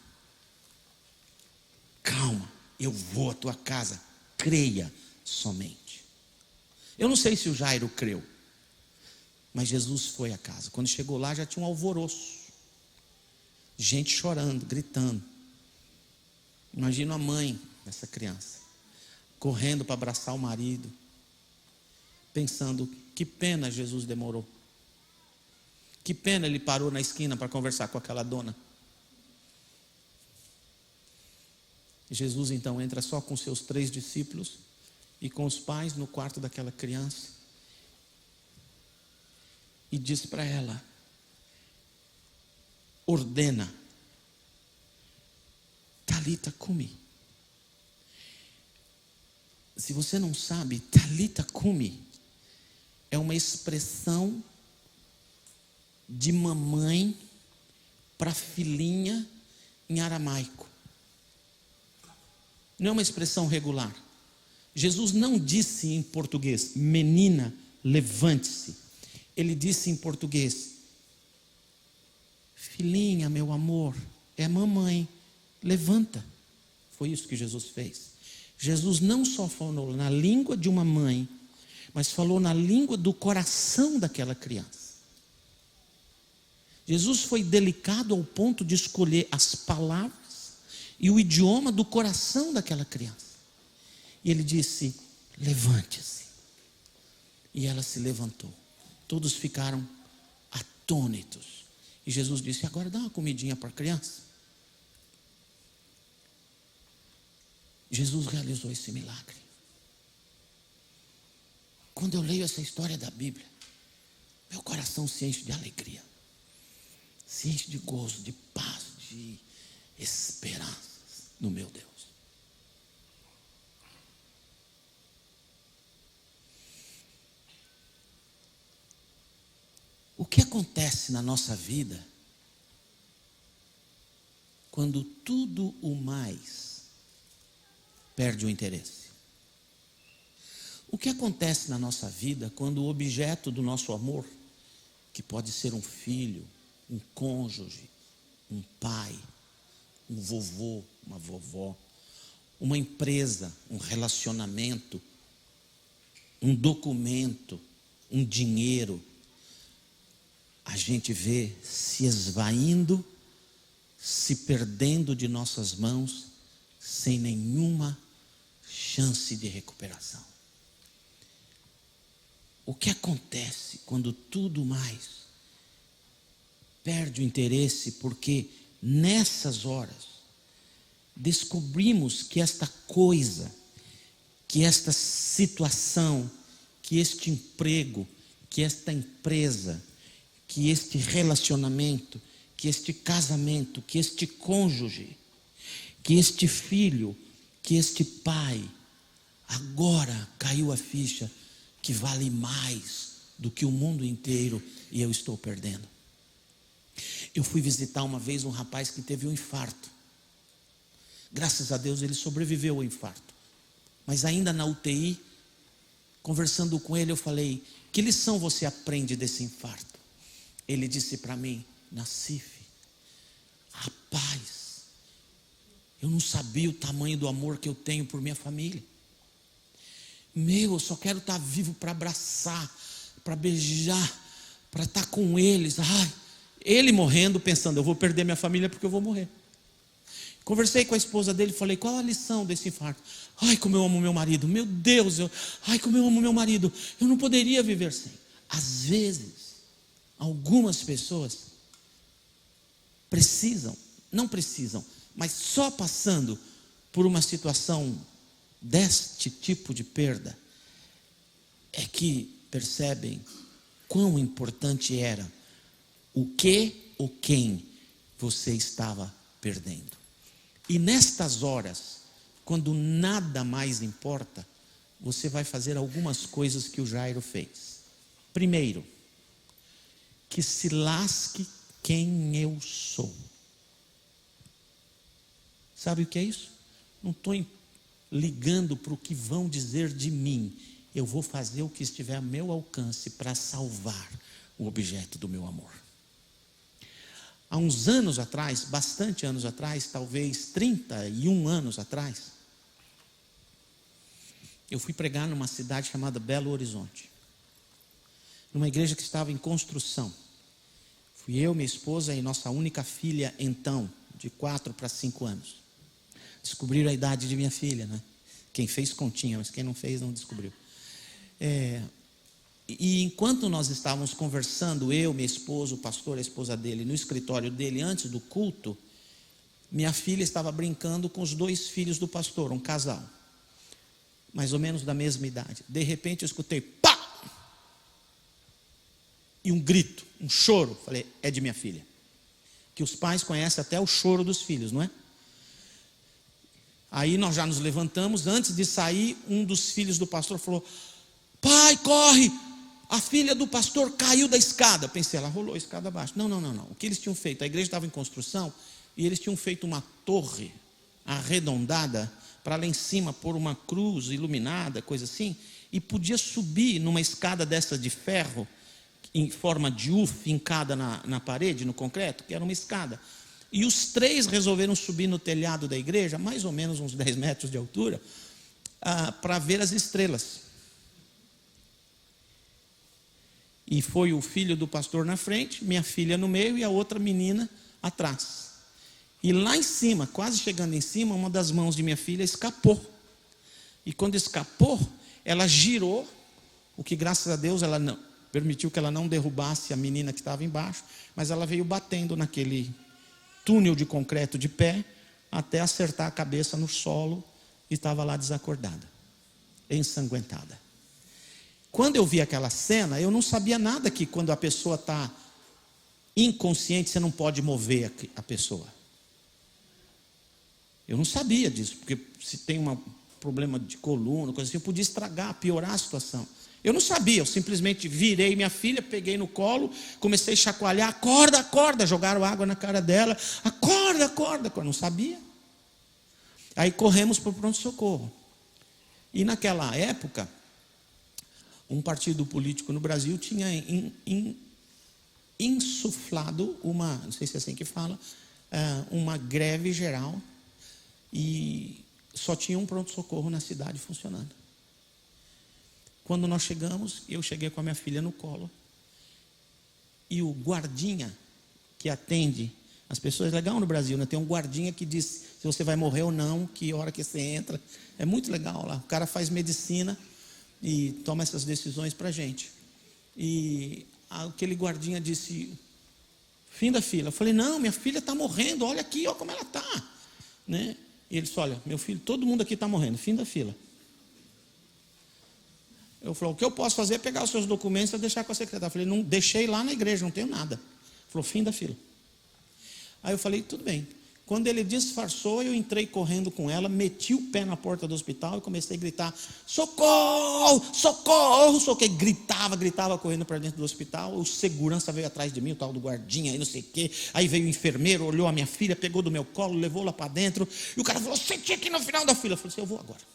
eu vou à tua casa, creia somente. Eu não sei se o Jairo creu, mas Jesus foi à casa. Quando chegou lá já tinha um alvoroço, gente chorando, gritando. Imagina a mãe dessa criança correndo para abraçar o marido, pensando: que pena Jesus demorou, que pena ele parou na esquina para conversar com aquela dona. Jesus então entra só com seus 3 discípulos e com os pais no quarto daquela criança e diz para ela: ordena, Talita cumi. Se você não sabe, Talita cumi é uma expressão de mamãe para filhinha em aramaico. Não é uma expressão regular. Jesus não disse em português: menina, levante-se. Ele disse em português: filhinha, meu amor, é mamãe, levanta. Foi isso que Jesus fez. Jesus não só falou na língua de uma mãe, mas falou na língua do coração daquela criança. Jesus foi delicado ao ponto de escolher as palavras e o idioma do coração daquela criança. E ele disse: levante-se. E ela se levantou. Todos ficaram atônitos. E Jesus disse: agora dá uma comidinha para a criança. Jesus realizou esse milagre. Quando eu leio essa história da Bíblia, meu coração se enche de alegria, se enche de gozo, de paz, de esperanças no meu Deus. O que acontece na nossa vida quando tudo o mais perde o interesse? O que acontece na nossa vida quando o objeto do nosso amor, que pode ser um filho, um cônjuge, um pai, um vovô, uma vovó, uma empresa, um relacionamento, um documento, um dinheiro, a gente vê se esvaindo, se perdendo de nossas mãos, sem nenhuma chance de recuperação. O que acontece quando tudo mais perde o interesse? Porque nessas horas descobrimos que esta coisa, que esta situação, que este emprego, que esta empresa, que este relacionamento, que este casamento, que este cônjuge, que este filho, que este pai, agora caiu a ficha que vale mais do que o mundo inteiro e eu estou perdendo. Eu fui visitar uma vez um rapaz que teve um infarto. Graças a Deus ele sobreviveu ao infarto. Mas ainda na UTI, conversando com ele, eu falei: que lição você aprende desse infarto? Ele disse para mim: Nassif, rapaz, eu não sabia o tamanho do amor que eu tenho por minha família. Eu só quero estar vivo para abraçar, para beijar, para estar com eles. Ele morrendo, pensando: eu vou perder minha família porque eu vou morrer. Conversei com a esposa dele e falei: qual a lição desse infarto? Como eu amo meu marido, meu Deus, como eu amo meu marido, eu não poderia viver sem. Às vezes, algumas pessoas não precisam, mas só passando por uma situação deste tipo de perda, é que percebem quão importante era o que ou quem você estava perdendo. E nestas horas, quando nada mais importa, você vai fazer algumas coisas que o Jairo fez. Primeiro, que se lasque quem eu sou. Sabe o que é isso? Não estou ligando para o que vão dizer de mim. Eu vou fazer o que estiver a meu alcance para salvar o objeto do meu amor. Há uns anos atrás, bastante anos atrás, talvez 31 anos atrás, eu fui pregar numa cidade chamada Belo Horizonte, numa igreja que estava em construção. Fui eu, minha esposa e nossa única filha então, de 4 para 5 anos. Descobriram a idade de minha filha, né? Quem fez continha, mas quem não fez não descobriu. E enquanto nós estávamos conversando, eu, minha esposa, o pastor, a esposa dele, no escritório dele, antes do culto, minha filha estava brincando com os 2 filhos do pastor, um casal, mais ou menos da mesma idade. De repente eu escutei pá! E um grito, um choro. Falei: é de minha filha. Que os pais conhecem até o choro dos filhos, não é? Aí nós já nos levantamos. Antes de sair, um dos filhos do pastor falou: pai, corre! A filha do pastor caiu da escada. Pensei, ela rolou a escada abaixo. Não. O que eles tinham feito? A igreja estava em construção e eles tinham feito uma torre arredondada para lá em cima pôr uma cruz iluminada, coisa assim, e podia subir numa escada dessa de ferro em forma de U, fincada na parede, no concreto, que era uma escada. E os 3 resolveram subir no telhado da igreja, mais ou menos uns 10 metros de altura, para ver as estrelas. E foi o filho do pastor na frente, minha filha no meio e a outra menina atrás. E lá em cima, quase chegando em cima, uma das mãos de minha filha escapou. E quando escapou, ela girou O que, graças a Deus, ela não permitiu que ela não derrubasse a menina que estava embaixo, mas ela veio batendo naquele túnel de concreto de pé, até acertar a cabeça no solo, e estava lá desacordada, ensanguentada. Quando eu vi aquela cena, eu não sabia nada que quando a pessoa está inconsciente, você não pode mover a pessoa. Eu não sabia disso, porque se tem um problema de coluna, coisa assim, eu podia estragar, piorar a situação. Eu não sabia, eu simplesmente virei minha filha, peguei no colo, comecei a chacoalhar, acorda, acorda, jogaram água na cara dela, acorda, acorda, eu não sabia. Aí corremos para o pronto-socorro. E naquela época, um partido político no Brasil tinha insuflado uma, não sei se é assim que fala, uma greve geral, e só tinha um pronto-socorro na cidade funcionando. Quando nós chegamos, eu cheguei com a minha filha no colo, e o guardinha que atende as pessoas, é legal no Brasil, né? Tem um guardinha que diz se você vai morrer ou não, que hora que você entra, é muito legal lá, o cara faz medicina e toma essas decisões para a gente. E aquele guardinha disse, fim da fila. Eu falei, não, minha filha está morrendo, olha aqui, olha como ela está, né? E ele disse, olha, meu filho, todo mundo aqui está morrendo, fim da fila. Eu falei, o que eu posso fazer é pegar os seus documentos e deixar com a secretária. Eu falei, não, deixei lá na igreja, não tenho nada. Ele falou, fim da fila. Aí eu falei, tudo bem. Quando ele disfarçou, eu entrei correndo com ela, meti o pé na porta do hospital e comecei a gritar, socorro, socorro, socorro. Gritava correndo para dentro do hospital. O segurança veio atrás de mim, o tal do guardinha, aí não sei o quê. Aí veio o enfermeiro, olhou a minha filha, pegou do meu colo, levou lá para dentro. E o cara falou, você tinha que ir no final da fila. Eu falei assim, eu vou agora.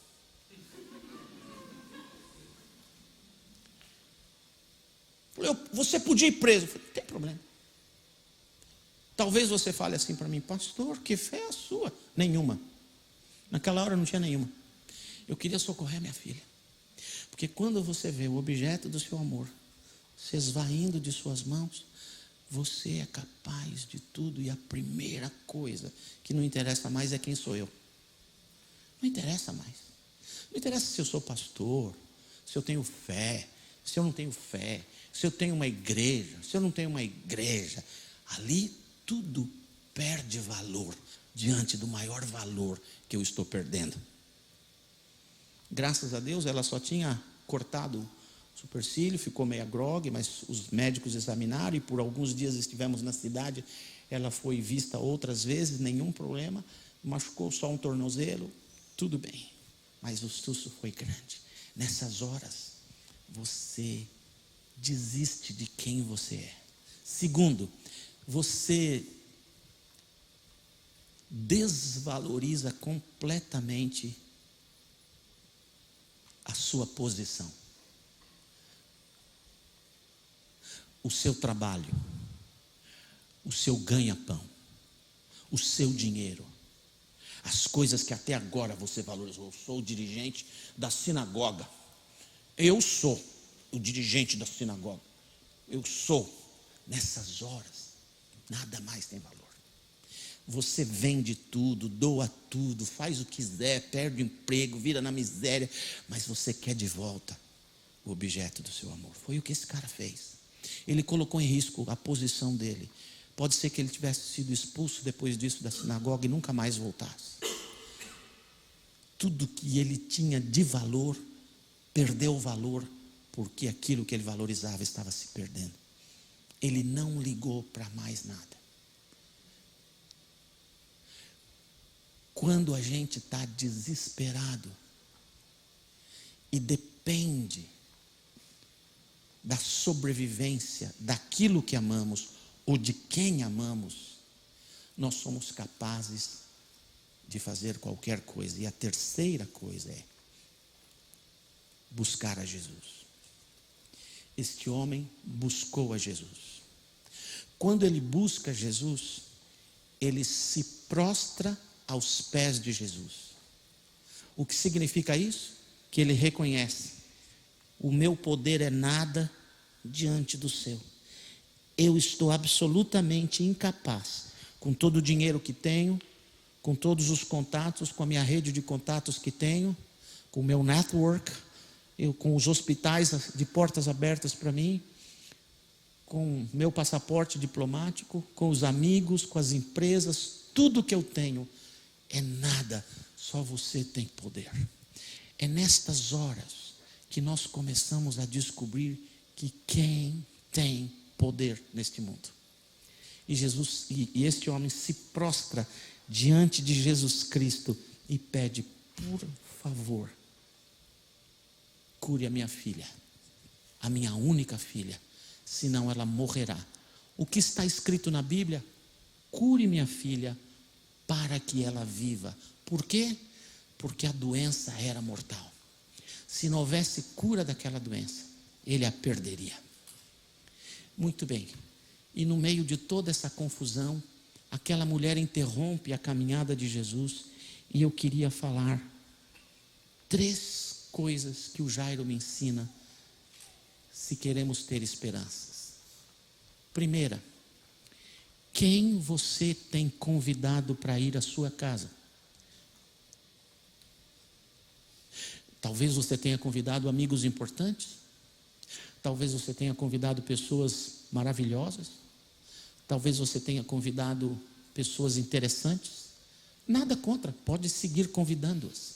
Você podia ir preso. Eu falei, não tem problema. Talvez você fale assim para mim, pastor, que fé é a sua? Nenhuma. Naquela hora não tinha nenhuma. Eu queria socorrer minha filha. Porque quando você vê o objeto do seu amor se esvaindo de suas mãos, você é capaz de tudo. E a primeira coisa que não interessa mais é quem sou eu. Não interessa mais. Não interessa se eu sou pastor, se eu tenho fé, se eu não tenho fé, se eu tenho uma igreja, se eu não tenho uma igreja. Ali tudo perde valor diante do maior valor que eu estou perdendo. Graças a Deus ela só tinha cortado o supercílio, ficou meio grogue, mas os médicos examinaram e por alguns dias estivemos na cidade. Ela foi vista outras vezes, nenhum problema, machucou só um tornozelo, tudo bem. Mas o susto foi grande. Nessas horas, você desiste de quem você é. Segundo, você desvaloriza completamente a sua posição, o seu trabalho, o seu ganha-pão, o seu dinheiro, as coisas que até agora você valorizou. Eu sou o dirigente da sinagoga. Eu sou o dirigente da sinagoga. Eu sou. Nessas horas, nada mais tem valor. Você vende tudo, doa tudo, faz o que quiser, perde o emprego, vira na miséria, mas você quer de volta o objeto do seu amor. Foi o que esse cara fez. Ele colocou em risco a posição dele. Pode ser que ele tivesse sido expulso depois disso da sinagoga e nunca mais voltasse. Tudo que ele tinha de valor, perdeu o valor, porque aquilo que ele valorizava estava se perdendo. Ele não ligou para mais nada. Quando a gente está desesperado e depende da sobrevivência daquilo que amamos ou de quem amamos, nós somos capazes de fazer qualquer coisa. E a terceira coisa é buscar a Jesus. Este homem buscou a Jesus. Quando ele busca Jesus, ele se prostra aos pés de Jesus. O que significa isso? Que ele reconhece: o meu poder é nada diante do seu. Eu estou absolutamente incapaz, com todo o dinheiro que tenho, com todos os contatos, com a minha rede de contatos que tenho, com o meu network, eu com os hospitais de portas abertas para mim, com meu passaporte diplomático, com os amigos, com as empresas, tudo que eu tenho é nada, só você tem poder. É nestas horas que nós começamos a descobrir que quem tem poder neste mundo. E este homem se prostra diante de Jesus Cristo e pede: por favor, cure a minha filha, a minha única filha, senão ela morrerá. O que está escrito na Bíblia? Cure minha filha para que ela viva. Por quê? Porque a doença era mortal. Se não houvesse cura daquela doença, ele a perderia. Muito bem. E no meio de toda essa confusão, aquela mulher interrompe a caminhada de Jesus, e eu queria falar 3 coisas que o Jairo me ensina se queremos ter esperanças. Primeira, quem você tem convidado para ir à sua casa? Talvez você tenha convidado amigos importantes, talvez você tenha convidado pessoas maravilhosas, talvez você tenha convidado pessoas interessantes. Nada contra, pode seguir convidando-as.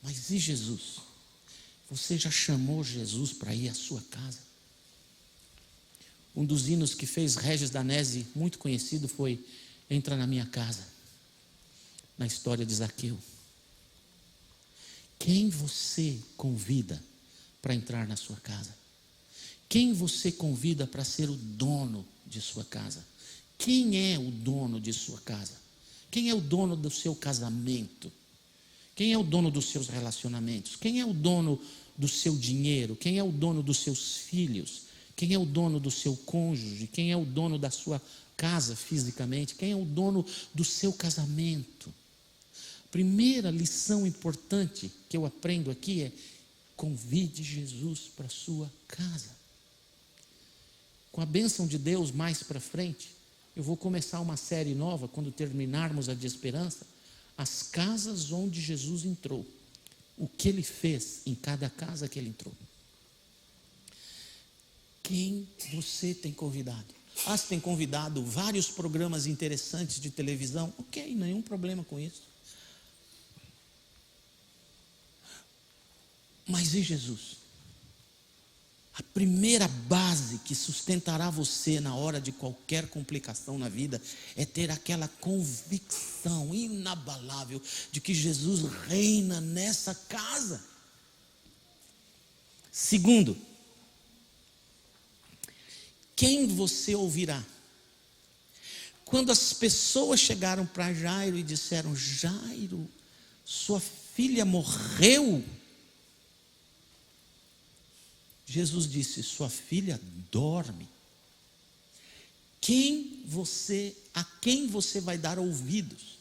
Mas e Jesus? Você já chamou Jesus para ir à sua casa? Um dos hinos que fez Regis Danese muito conhecido foi Entra na minha casa, na história de Zaqueu. Quem você convida para entrar na sua casa? Quem você convida para ser o dono de sua casa? Quem é o dono de sua casa? Quem é o dono do seu casamento? Quem é o dono dos seus relacionamentos? Quem é o dono do seu dinheiro? Quem é o dono dos seus filhos? Quem é o dono do seu cônjuge? Quem é o dono da sua casa fisicamente? Quem é o dono do seu casamento? Primeira lição importante que eu aprendo aqui é: convide Jesus para a sua casa. Com a bênção de Deus, mais para frente, eu vou começar uma série nova, quando terminarmos a de esperança, as casas onde Jesus entrou. O que ele fez em cada casa que ele entrou. Quem você tem convidado? Você tem convidado vários programas interessantes de televisão? Ok, nenhum problema com isso. Mas e Jesus? A primeira base que sustentará você na hora de qualquer complicação na vida é ter aquela convicção inabalável de que Jesus reina nessa casa. Segundo, quem você ouvirá? Quando as pessoas chegaram para Jairo e disseram: Jairo, sua filha morreu. Jesus disse: sua filha dorme. A quem você vai dar ouvidos?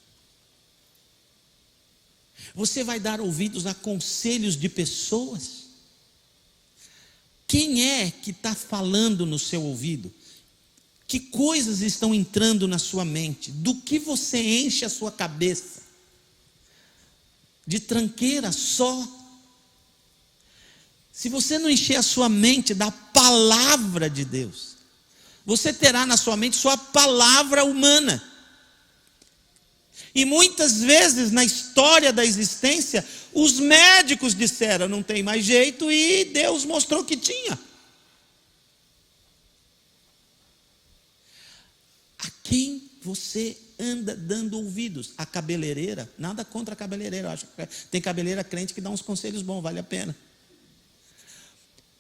Você vai dar ouvidos a conselhos de pessoas? Quem é que está falando no seu ouvido? Que coisas estão entrando na sua mente? Do que você enche a sua cabeça? De tranqueira só? Se você não encher a sua mente da palavra de Deus, você terá na sua mente só a palavra humana. E muitas vezes na história da existência, os médicos disseram: não tem mais jeito, e Deus mostrou que tinha. A quem você anda dando ouvidos? A cabeleireira? Nada contra a cabeleireira, eu acho que tem cabeleireira crente que dá uns conselhos bons, vale a pena.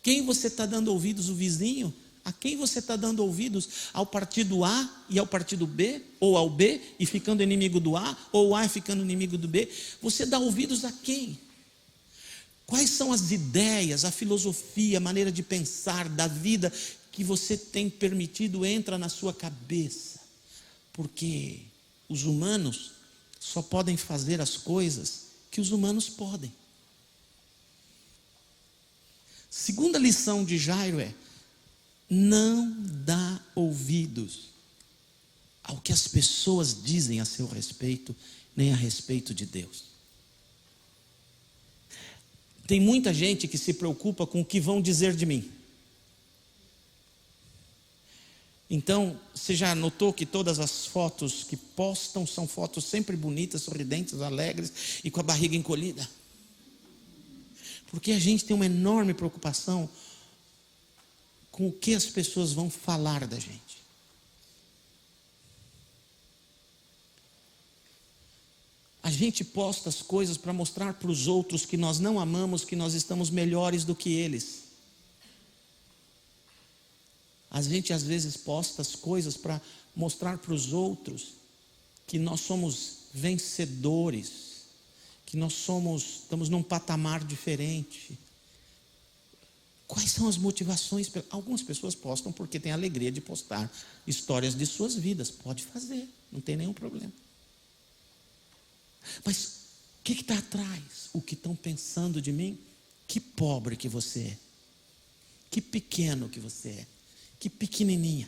Quem você está dando ouvidos? O vizinho? A quem você está dando ouvidos? Ao partido A e ao partido B? Ou ao B e ficando inimigo do A? Ou o A e ficando inimigo do B? Você dá ouvidos a quem? Quais são as ideias, a filosofia, a maneira de pensar da vida que você tem permitido entra na sua cabeça? Porque os humanos só podem fazer as coisas que os humanos podem. Segunda lição de Jairo é: não dá ouvidos ao que as pessoas dizem a seu respeito, nem a respeito de Deus. Tem muita gente que se preocupa com o que vão dizer de mim. Então, você já notou que todas as fotos que postam são fotos sempre bonitas, sorridentes, alegres e com a barriga encolhida? Porque a gente tem uma enorme preocupação com o que as pessoas vão falar da gente. A gente posta as coisas para mostrar para os outros que nós não amamos, que nós estamos melhores do que eles. A gente às vezes posta as coisas para mostrar para os outros que nós somos vencedores, que nós estamos num patamar diferente. Quais são as motivações? Algumas pessoas postam porque têm a alegria de postar histórias de suas vidas. Pode fazer, não tem nenhum problema. Mas o que está atrás? O que estão pensando de mim? Que pobre que você é. Que pequeno que você é. Que pequenininha.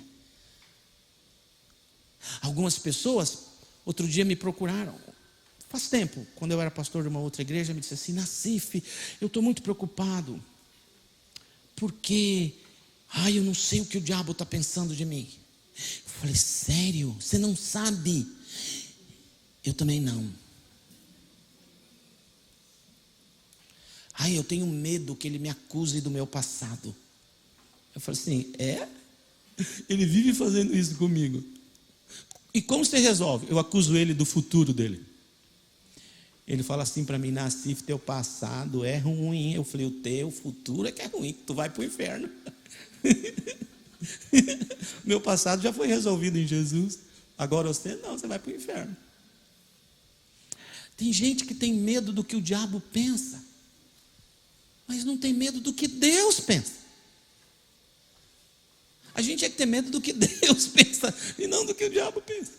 Algumas pessoas, outro dia me procuraram. Faz tempo, quando eu era pastor de uma outra igreja, me disse assim: Nassif, eu estou muito preocupado. Porque, eu não sei o que o diabo está pensando de mim. Eu falei: sério? Você não sabe? Eu também não. Eu tenho medo que ele me acuse do meu passado. Eu falei assim: é? Ele vive fazendo isso comigo. E como você resolve? Eu acuso ele do futuro dele. Ele fala assim para mim: Nassif, teu passado é ruim. Eu falei: o teu futuro é que é ruim, tu vai para o inferno. Meu passado já foi resolvido em Jesus. Agora você não, você vai para o inferno. Tem gente que tem medo do que o diabo pensa, mas não tem medo do que Deus pensa. A gente é que tem medo do que Deus pensa e não do que o diabo pensa.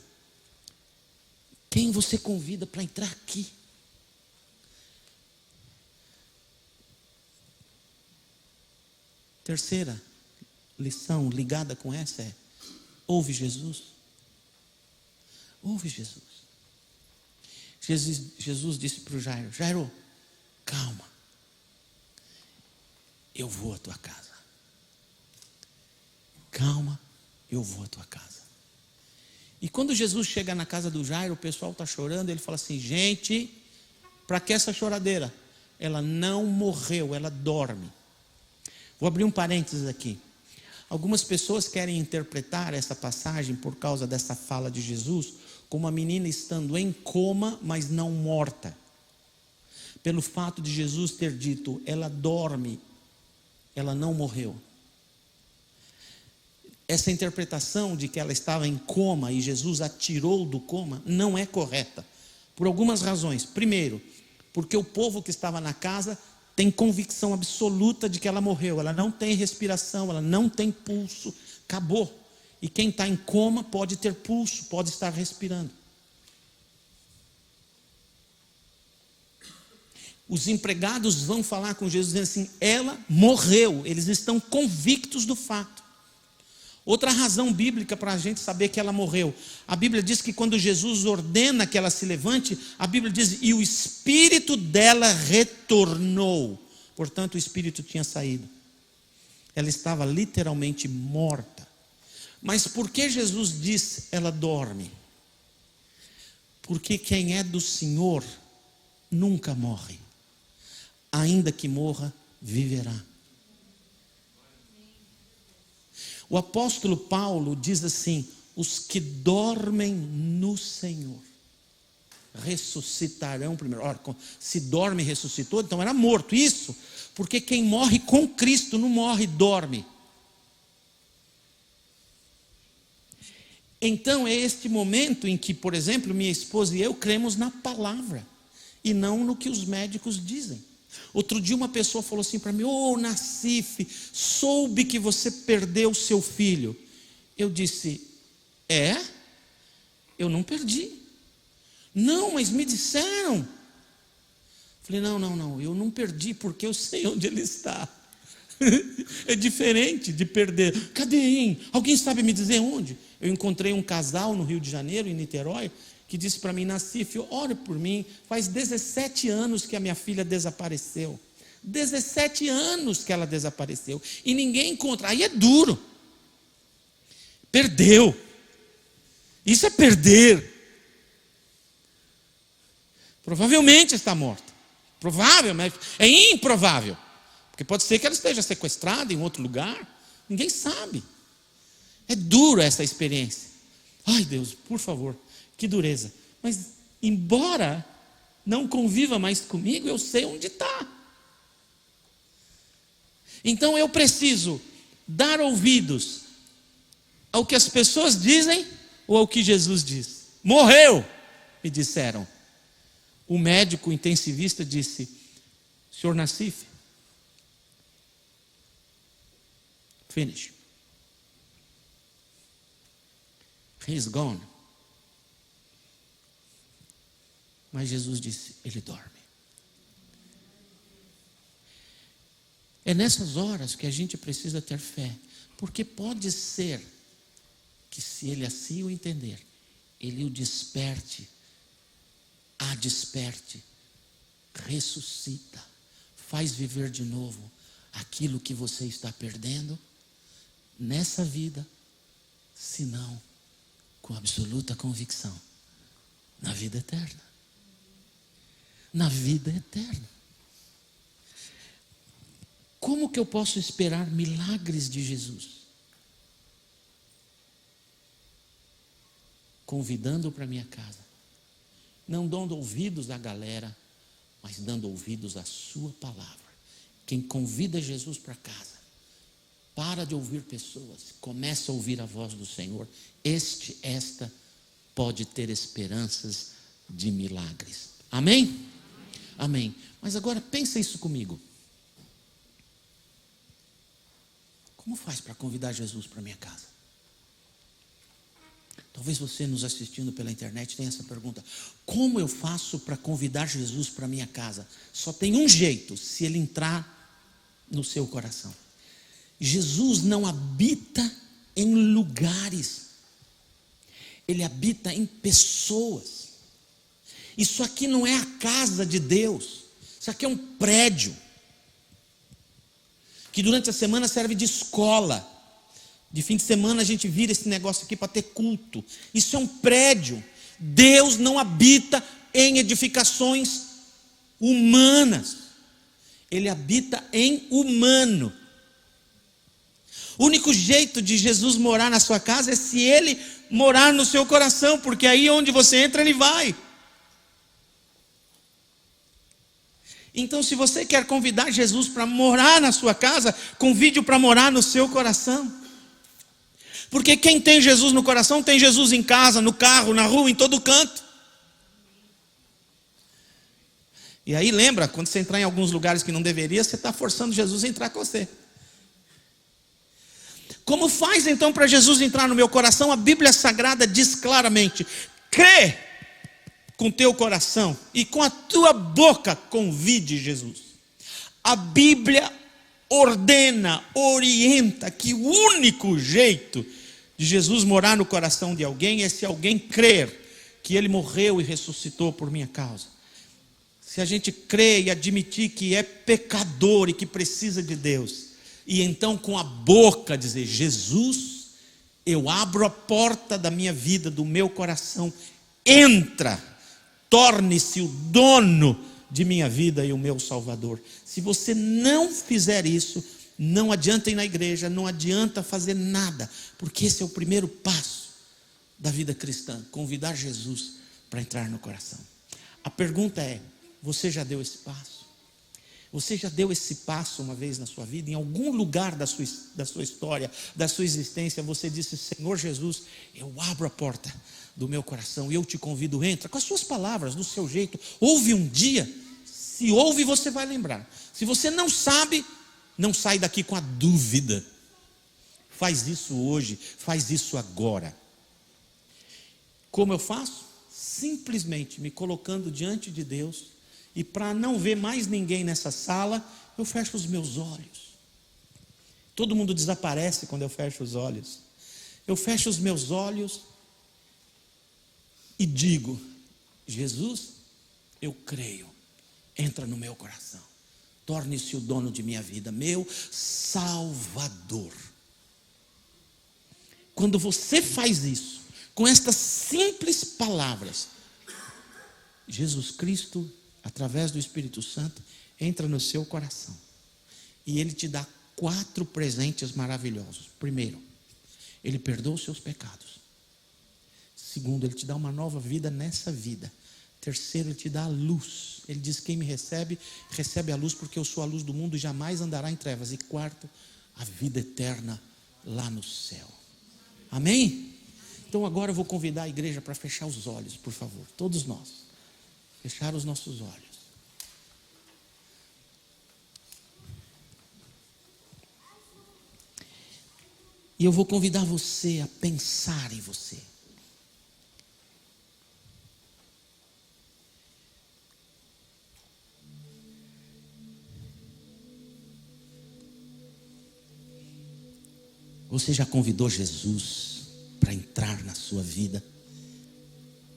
Quem você convida para entrar aqui? Terceira lição ligada com essa é: ouve Jesus. Ouve Jesus. Jesus disse para o Jairo: Jairo, calma, eu vou à tua casa. Calma, eu vou à tua casa. E quando Jesus chega na casa do Jairo, o pessoal está chorando, ele fala assim: gente, para que essa choradeira? Ela não morreu, ela dorme. Vou abrir um parênteses aqui. Algumas pessoas querem interpretar essa passagem, por causa dessa fala de Jesus, como a menina estando em coma, mas não morta. Pelo fato de Jesus ter dito: ela dorme, ela não morreu. Essa interpretação de que ela estava em coma e Jesus a tirou do coma não é correta, por algumas razões. Primeiro, porque o povo que estava na casa tem convicção absoluta de que ela morreu. Ela não tem respiração, ela não tem pulso, acabou. E quem está em coma pode ter pulso, pode estar respirando. Os empregados vão falar com Jesus dizendo assim: ela morreu. Eles estão convictos do fato. Outra razão bíblica para a gente saber que ela morreu: a Bíblia diz que quando Jesus ordena que ela se levante, a Bíblia diz: e o espírito dela retornou. Portanto, o espírito tinha saído. Ela estava literalmente morta. Mas por que Jesus diz ela dorme? Porque quem é do Senhor nunca morre. Ainda que morra, viverá. O apóstolo Paulo diz assim: os que dormem no Senhor ressuscitarão primeiro. Ora, se dorme e ressuscitou, então era morto. Isso, porque quem morre com Cristo não morre, dorme. Então é este momento em que, por exemplo, minha esposa e eu cremos na palavra e não no que os médicos dizem. Outro dia uma pessoa falou assim para mim: Nassif, soube que você perdeu seu filho. Eu disse: eu não perdi. Não, mas me disseram. Falei: não, eu não perdi, porque eu sei onde ele está. É diferente de perder. Cadê, hein? Alguém sabe me dizer onde? Eu encontrei um casal no Rio de Janeiro, em Niterói, que disse para mim: Nassif, ore por mim, faz 17 anos que a minha filha desapareceu. 17 anos que ela desapareceu e ninguém encontra. Aí é duro. Perdeu. Isso é perder. Provavelmente está morta. Provável, mas é improvável. Porque pode ser que ela esteja sequestrada em outro lugar. Ninguém sabe. É duro essa experiência. Ai, Deus, por favor, que dureza. Mas embora não conviva mais comigo, eu sei onde está. Então eu preciso dar ouvidos ao que as pessoas dizem ou ao que Jesus diz. Morreu, me disseram. O médico intensivista disse: Senhor Nassif, finish. He's gone. Mas Jesus disse: ele dorme. É nessas horas que a gente precisa ter fé, porque pode ser que, se ele assim o entender, ele o desperte, a desperte, ressuscita, faz viver de novo aquilo que você está perdendo nessa vida, se não, com absoluta convicção, na vida eterna. Na vida eterna. Como que eu posso esperar milagres de Jesus? Convidando para minha casa. Não dando ouvidos à galera, mas dando ouvidos à sua palavra. Quem convida Jesus para casa, para de ouvir pessoas, começa a ouvir a voz do Senhor. Esta pode ter esperanças de milagres. Amém? Amém. Mas agora pensa isso comigo. Como faz para convidar Jesus para minha casa? Talvez você nos assistindo pela internet tenha essa pergunta: como eu faço para convidar Jesus para minha casa? Só tem um jeito: se ele entrar no seu coração. Jesus não habita em lugares, ele habita em pessoas. Isso aqui não é a casa de Deus, isso aqui é um prédio que durante a semana serve de escola. De fim de semana a gente vira esse negócio aqui para ter culto. Isso é um prédio. Deus não habita em edificações humanas. Ele habita em humano. O único jeito de Jesus morar na sua casa é se ele morar no seu coração, porque aí onde você entra, ele vai. Então, se você quer convidar Jesus para morar na sua casa, convide-o para morar no seu coração. Porque quem tem Jesus no coração, tem Jesus em casa, no carro, na rua, em todo canto. E aí lembra, quando você entrar em alguns lugares que não deveria, você está forçando Jesus a entrar com você. Como faz então para Jesus entrar no meu coração? A Bíblia Sagrada diz claramente: crê com teu coração e com a tua boca convide Jesus. A Bíblia ordena, orienta que o único jeito de Jesus morar no coração de alguém é se alguém crer que ele morreu e ressuscitou por minha causa. Se a gente crê e admitir que é pecador e que precisa de Deus, e então com a boca dizer: Jesus, eu abro a porta da minha vida, do meu coração, entra, torne-se o dono de minha vida e o meu Salvador. Se você não fizer isso, não adianta ir na igreja, não adianta fazer nada, porque esse é o primeiro passo da vida cristã: convidar Jesus para entrar no coração. A pergunta é: você já deu esse passo? Você já deu esse passo uma vez na sua vida? Em algum lugar da sua história, da sua existência, você disse: Senhor Jesus, eu abro a porta do meu coração e eu te convido, entra, com as suas palavras, do seu jeito. Ouve um dia, se ouve você vai lembrar. Se você não sabe, não sai daqui com a dúvida. Faz isso hoje, faz isso agora. Como eu faço? Simplesmente me colocando diante de Deus, e para não ver mais ninguém nessa sala, eu fecho os meus olhos. Todo mundo desaparece quando eu fecho os olhos. Eu fecho os meus olhos e digo: Jesus, eu creio, entra no meu coração, torne-se o dono de minha vida, meu Salvador. Quando você faz isso, com estas simples palavras, Jesus Cristo, através do Espírito Santo, entra no seu coração. E Ele te dá 4 presentes maravilhosos. Primeiro, Ele perdoa os seus pecados. Segundo, Ele te dá uma nova vida nessa vida. Terceiro, Ele te dá a luz. Ele diz: quem me recebe, recebe a luz, porque eu sou a luz do mundo e jamais andará em trevas. E quarto, a vida eterna lá no céu. Amém? Então agora eu vou convidar a igreja para fechar os olhos, por favor. Todos nós. Fechar os nossos olhos. E eu vou convidar você a pensar em você. Você já convidou Jesus para entrar na sua vida,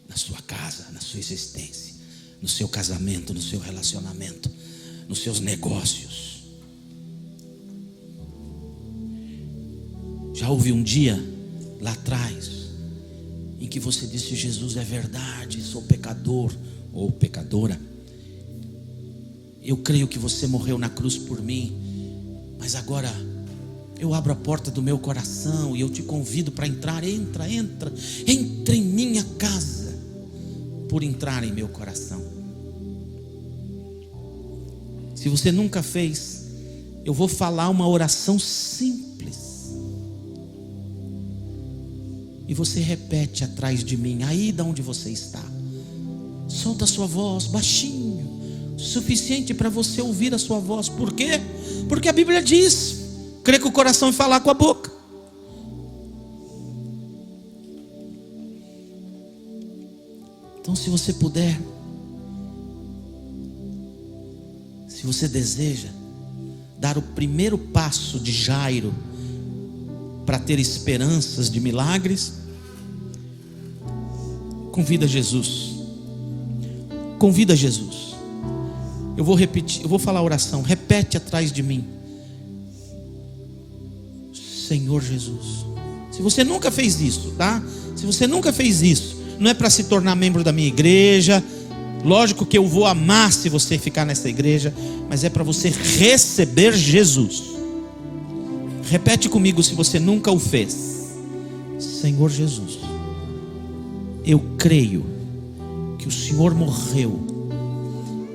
na sua casa, na sua existência, no seu casamento, no seu relacionamento, nos seus negócios? Já houve um dia lá atrás em que você disse: Jesus, é verdade, sou pecador ou pecadora. Eu creio que você morreu na cruz por mim, mas agora eu abro a porta do meu coração e eu te convido para entrar. Entra em minha casa, por entrar em meu coração. Se você nunca fez, eu vou falar uma oração simples, e você repete atrás de mim, aí de onde você está. Solta a sua voz baixinho, suficiente para você ouvir a sua voz. Por quê? Porque a Bíblia diz: crer com o coração e falar com a boca. Então, se você puder, se você deseja dar o primeiro passo de Jairo para ter esperanças de milagres, convida Jesus. Convida Jesus. Eu vou repetir, eu vou falar a oração. Repete atrás de mim: Senhor Jesus. Se você nunca fez isso, tá? Se você nunca fez isso, não é para se tornar membro da minha igreja. Lógico que eu vou amar se você ficar nessa igreja, mas é para você receber Jesus. Repete comigo se você nunca o fez. Senhor Jesus, eu creio que o Senhor morreu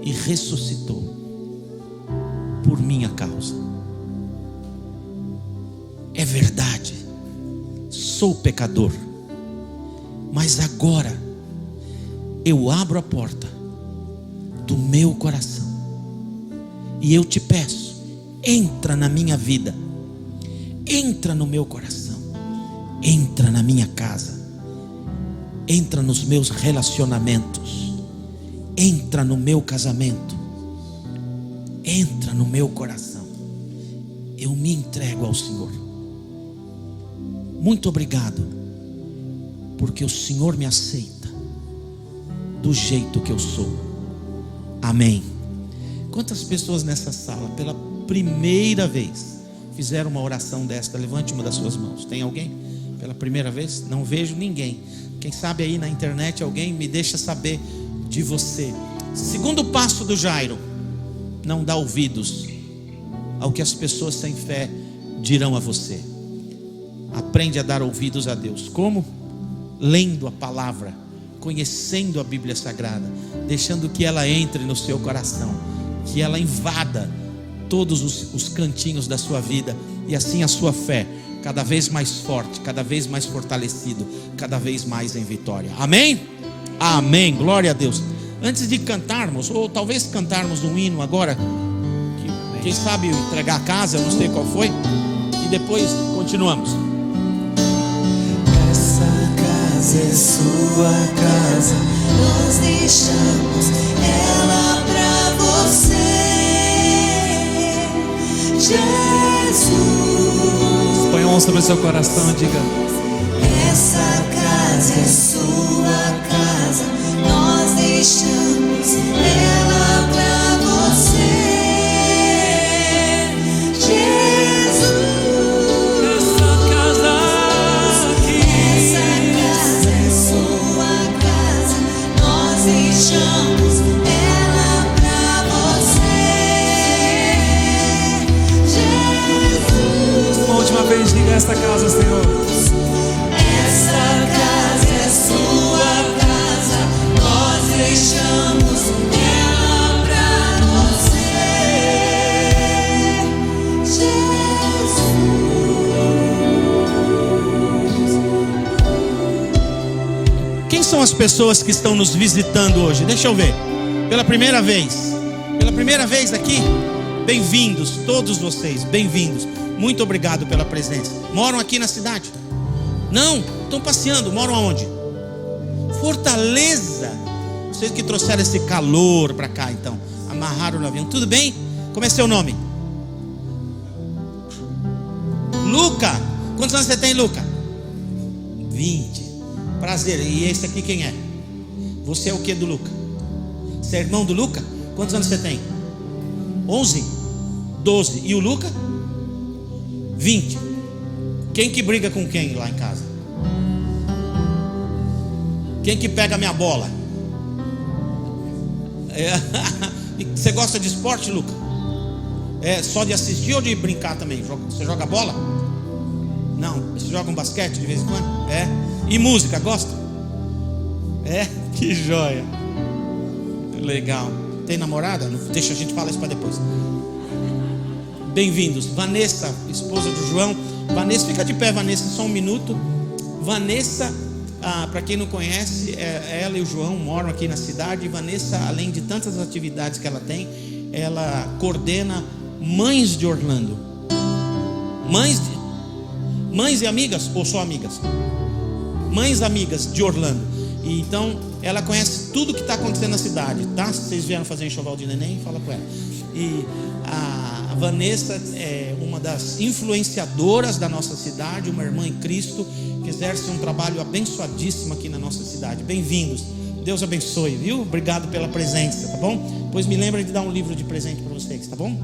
e ressuscitou por minha causa. É verdade, sou pecador, mas agora eu abro a porta do meu coração e eu te peço: entra na minha vida, entra no meu coração, entra na minha casa, entra nos meus relacionamentos, entra no meu casamento, entra no meu coração. Eu me entrego ao Senhor. Muito obrigado, porque o Senhor me aceita do jeito que eu sou. Amém. Quantas pessoas nessa sala pela primeira vez fizeram uma oração desta? Levante uma das suas mãos. Tem alguém? Pela primeira vez? Não vejo ninguém. Quem sabe aí na internet alguém me deixa saber de você. Segundo passo do Jairo: não dá ouvidos ao que as pessoas sem fé dirão a você. Aprende a dar ouvidos a Deus. Como? Lendo a palavra, conhecendo a Bíblia Sagrada, deixando que ela entre no seu coração, que ela invada todos os cantinhos da sua vida, e assim a sua fé cada vez mais forte, cada vez mais fortalecido, cada vez mais em vitória. Amém? Amém, glória a Deus. Antes de cantarmos, ou talvez cantarmos um hino agora, que, quem sabe entregar a casa, eu não sei qual foi, e depois continuamos. É sua casa, nós deixamos ela pra você, Jesus. Põe a mão sobre o seu coração e diga: essa casa é sua casa, nós deixamos ela pra você, nesta casa, Senhor. Essa casa é sua casa, nós deixamos ela pra você, Jesus. Quem são as pessoas que estão nos visitando hoje? Deixa eu ver. Pela primeira vez aqui? Bem-vindos, todos vocês, bem-vindos. Muito obrigado pela presença. Moram aqui na cidade? Não, estão passeando. Moram aonde? Fortaleza. Vocês que trouxeram esse calor para cá, então. Amarraram no avião. Tudo bem? Como é seu nome? Luca. Quantos anos você tem, Luca? 20. Prazer. E esse aqui quem é? Você é o que do Luca? Você é irmão do Luca? Quantos anos você tem? 11? 12. E o Luca? 20. Quem que briga com quem lá em casa? Quem que pega a minha bola? Você gosta de esporte, Luca? É só de assistir ou de brincar também? Você joga bola? Não. Você joga um basquete de vez em quando? É. E música, gosta? É. Que joia. Legal. Tem namorada? Deixa a gente falar isso para depois. Bem-vindos. Vanessa, esposa do João. Vanessa, fica de pé, Vanessa, só um minuto. Vanessa, para quem não conhece, ela e o João moram aqui na cidade. E Vanessa, além de tantas atividades que ela tem, ela coordena Mães de Orlando. Mães e amigas ou só amigas? Mães amigas de Orlando. E então ela conhece tudo que está acontecendo na cidade, tá? Se vocês vieram fazer enxoval de neném, fala com ela. E a Vanessa é uma das influenciadoras da nossa cidade, uma irmã em Cristo, que exerce um trabalho abençoadíssimo aqui na nossa cidade. Bem-vindos. Deus abençoe, viu? Obrigado pela presença, tá bom? Pois me lembra de dar um livro de presente para vocês, tá bom?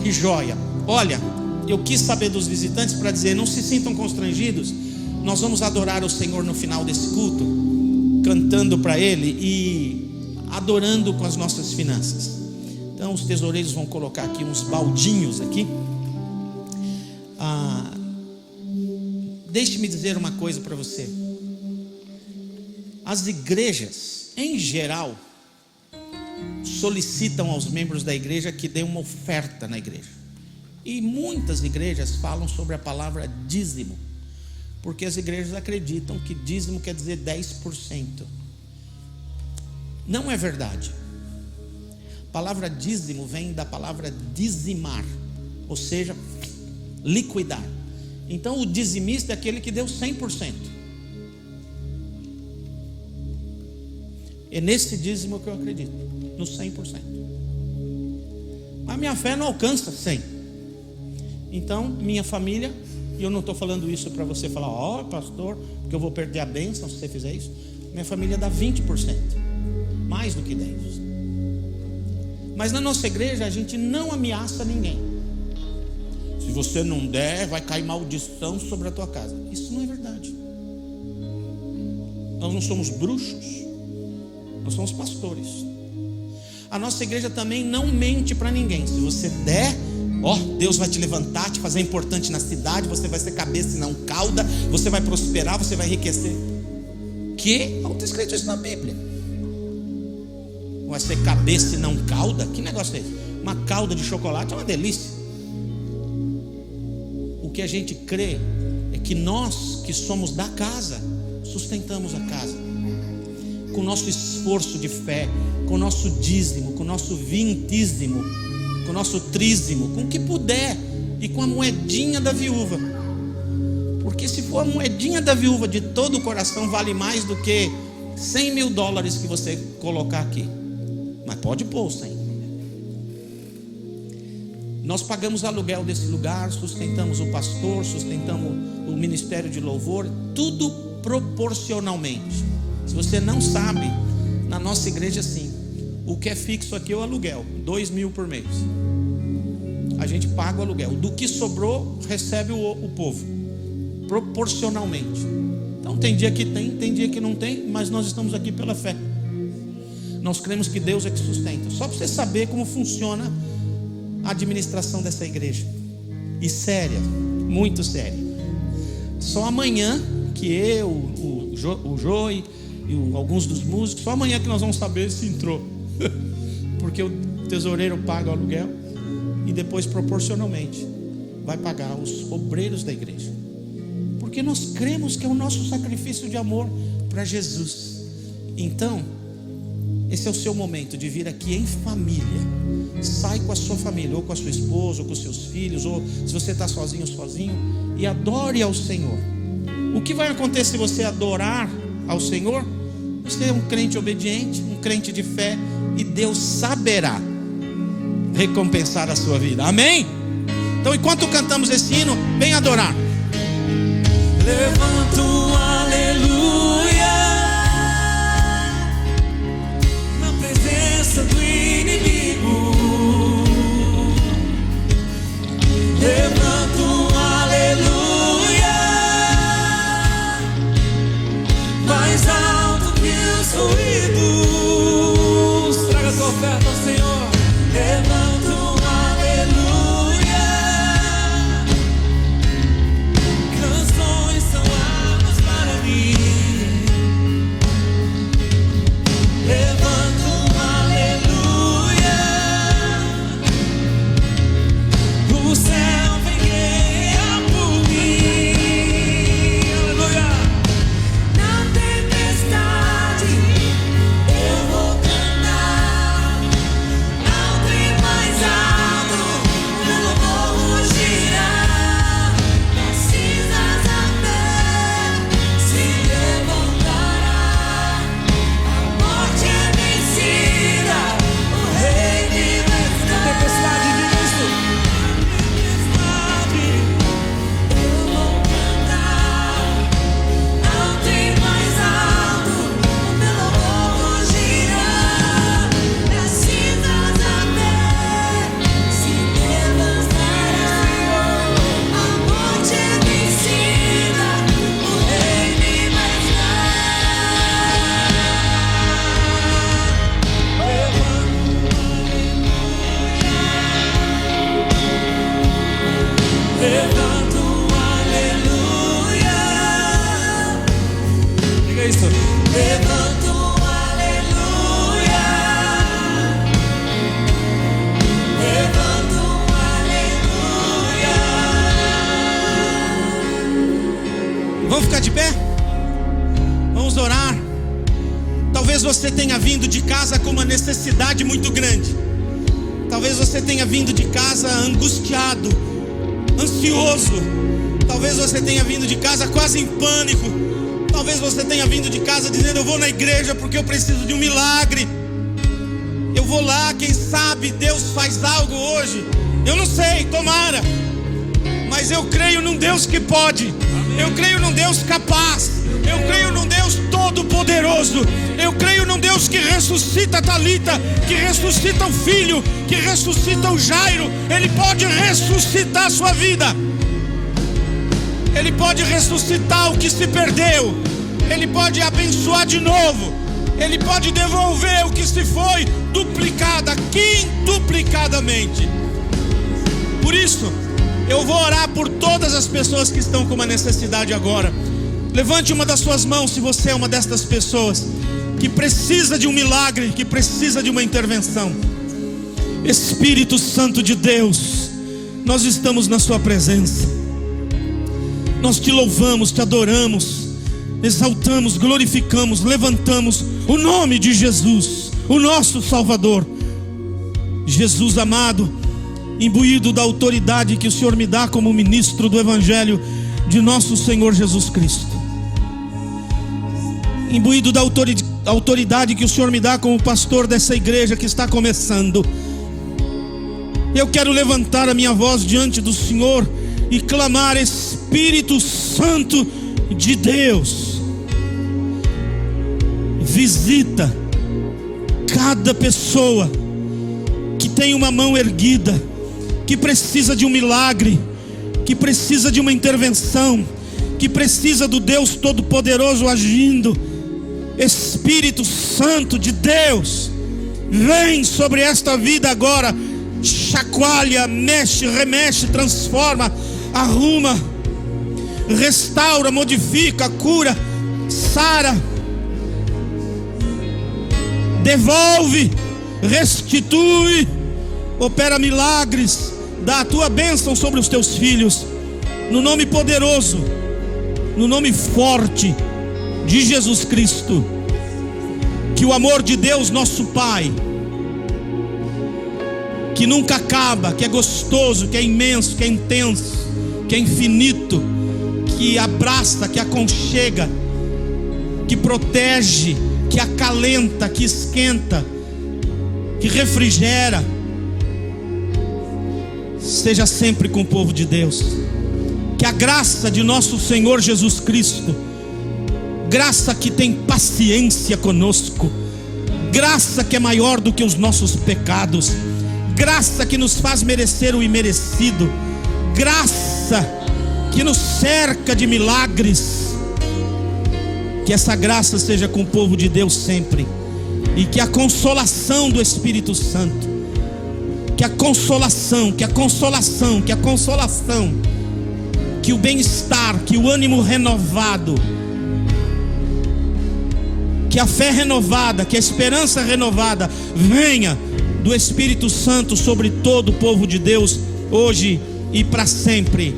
Que joia. Olha, eu quis saber dos visitantes para dizer, não se sintam constrangidos. Nós vamos adorar o Senhor no final desse culto, cantando para Ele e adorando com as nossas finanças. Então os tesoureiros vão colocar aqui uns baldinhos aqui. Deixe-me dizer uma coisa para você. As igrejas, em geral, solicitam aos membros da igreja que dêem uma oferta na igreja. E muitas igrejas falam sobre a palavra dízimo, porque as igrejas acreditam que dízimo quer dizer 10%. Não é verdade. A palavra dízimo vem da palavra dizimar, ou seja, liquidar. Então o dizimista é aquele que deu 100%. É nesse dízimo que eu acredito, no 100%. Mas minha fé não alcança 100%. Então minha família, e eu não estou falando isso para você falar, ó, pastor, porque eu vou perder a bênção se você fizer isso. Minha família dá 20%, mais do que 10%. Mas na nossa igreja a gente não ameaça ninguém. Se você não der, vai cair maldição sobre a tua casa. Isso não é verdade. Nós não somos bruxos, nós somos pastores. A nossa igreja também não mente para ninguém. Se você der, ó, Deus vai te levantar, te fazer importante na cidade, você vai ser cabeça e não cauda, você vai prosperar, você vai enriquecer. Que? Não está escrito isso na Bíblia. Vai ser cabeça e não cauda? Que negócio é esse? Uma cauda de chocolate é uma delícia. O que a gente crê é que nós que somos da casa, sustentamos a casa com o nosso esforço de fé, com o nosso dízimo, com o nosso vintízimo, com o nosso trízimo, com o que puder, e com a moedinha da viúva. Porque se for a moedinha da viúva de todo o coração, vale mais do que $100 mil que você colocar aqui. Mas pode pôr 100. Nós pagamos aluguel desse lugar, sustentamos o pastor, sustentamos o ministério de louvor, tudo proporcionalmente. Se você não sabe, na nossa igreja sim, o que é fixo aqui é o aluguel, 2 mil por mês. A gente paga o aluguel, do que sobrou recebe o povo, proporcionalmente. Então tem dia que tem dia que não tem, mas nós estamos aqui pela fé. Nós cremos que Deus é que sustenta. Só para você saber como funciona a administração dessa igreja. E séria, muito séria. Só amanhã que eu, o Joey e alguns dos músicos, só amanhã que nós vamos saber se entrou. Porque o tesoureiro paga o aluguel e depois proporcionalmente vai pagar os obreiros da igreja. Porque nós cremos que é o nosso sacrifício de amor para Jesus. Então, esse é o seu momento de vir aqui em família. Sai com a sua família, ou com a sua esposa, ou com os seus filhos, ou se você está sozinho, e adore ao Senhor. O que vai acontecer se você adorar ao Senhor? Você é um crente obediente, um crente de fé, e Deus saberá recompensar a sua vida. Amém? Então, enquanto cantamos esse hino, vem adorar. Levanta um aleluia na presença do inimigo. Levanta um aleluia mais alto que os ruídos. Traga a tua oferta ao Senhor. Levanta um aleluia. Canções são armas para mim. Levanta um aleluia. O céu vem guerrear por mim. Aleluia. Na tempestade eu vou cantar alto e mais alto, o meu louvor girar. Nas cinzas a fé se levantará. A morte é vencida, o rei vive está. Tempestade de Cristo. Tempestade, eu vou cantar alto e mais alto, o meu louvor girar. Nas cinzas a fé se levantará. A morte é vencida, o rei vive está. Levanta um aleluia. Diga isso. Levanta um aleluia. Levanta um aleluia. Vamos ficar de pé? Vamos orar. Talvez você tenha vindo de casa com uma necessidade muito grande. Talvez você tenha vindo de casa angustiado, ansioso. Talvez você tenha vindo de casa quase em pânico. Talvez você tenha vindo de casa dizendo: eu vou na igreja porque eu preciso de um milagre. Eu vou lá, quem sabe Deus faz algo hoje. Eu não sei, tomara. Mas eu creio num Deus que pode. Eu creio num Deus capaz. Eu creio num Deus todo-poderoso. Eu creio num Deus que ressuscita a Talita, que ressuscita o filho, que ressuscita o Jairo. Ele pode ressuscitar a sua vida. Ele pode ressuscitar o que se perdeu. Ele pode abençoar de novo. Ele pode devolver o que se foi duplicada, quintuplicadamente. Por isso, eu vou orar por todas as pessoas que estão com uma necessidade agora. Levante uma das suas mãos se você é uma destas pessoas que precisa de um milagre, que precisa de uma intervenção. Espírito Santo de Deus, nós estamos na sua presença. Nós te louvamos, te adoramos, exaltamos, glorificamos, levantamos o nome de Jesus, o nosso Salvador. Jesus amado, imbuído da autoridade que o Senhor me dá como ministro do Evangelho de nosso Senhor Jesus Cristo, imbuído da autoridade que o Senhor me dá como pastor dessa igreja que está começando, eu quero levantar a minha voz diante do Senhor e clamar: Espírito Santo de Deus, visita cada pessoa que tem uma mão erguida, que precisa de um milagre, que precisa de uma intervenção, que precisa do Deus Todo-Poderoso agindo. Espírito Santo de Deus, vem sobre esta vida agora, chacoalha, mexe, remexe, transforma, arruma. restaura, modifica, cura, sara, devolve, restitui, opera milagres, dá a tua bênção sobre os teus filhos, no nome poderoso, no nome forte de Jesus Cristo. Que o amor de Deus nosso Pai, que nunca acaba, que é gostoso, que é imenso, que é intenso, que é infinito, que abraça, que aconchega, que protege, que acalenta, que esquenta, que refrigera, seja sempre com o povo de Deus. Que a graça de nosso Senhor Jesus Cristo, graça que tem paciência conosco, graça que é maior do que os nossos pecados, graça que nos faz merecer o imerecido, graça que nos cerca de milagres, que essa graça seja com o povo de Deus sempre, e que a consolação do Espírito Santo, que a consolação, que o bem-estar, que o ânimo renovado, que a fé renovada, que a esperança renovada venha do Espírito Santo sobre todo o povo de Deus, hoje e para sempre.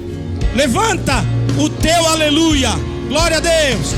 Levanta o teu aleluia, glória a Deus.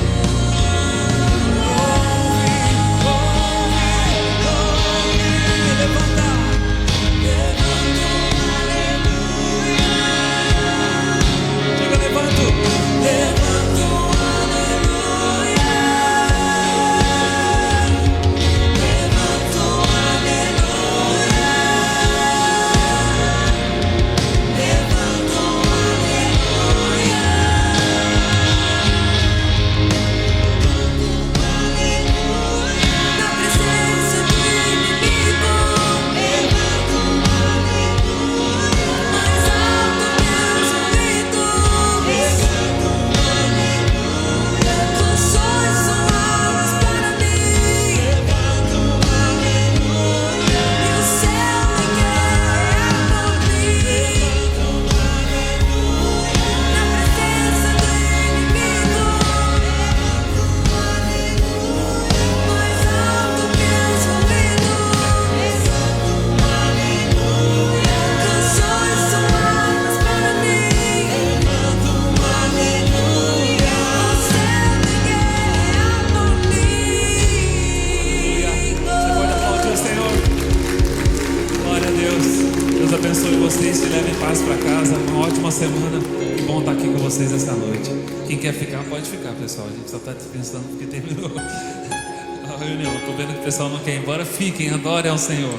Vocês se levem paz para casa, uma ótima semana. Que bom estar aqui com vocês esta noite. Quem quer ficar, pode ficar, pessoal. A gente só está dispensando porque terminou a reunião. Estou vendo que o pessoal não quer ir embora. Fiquem, adorem ao Senhor.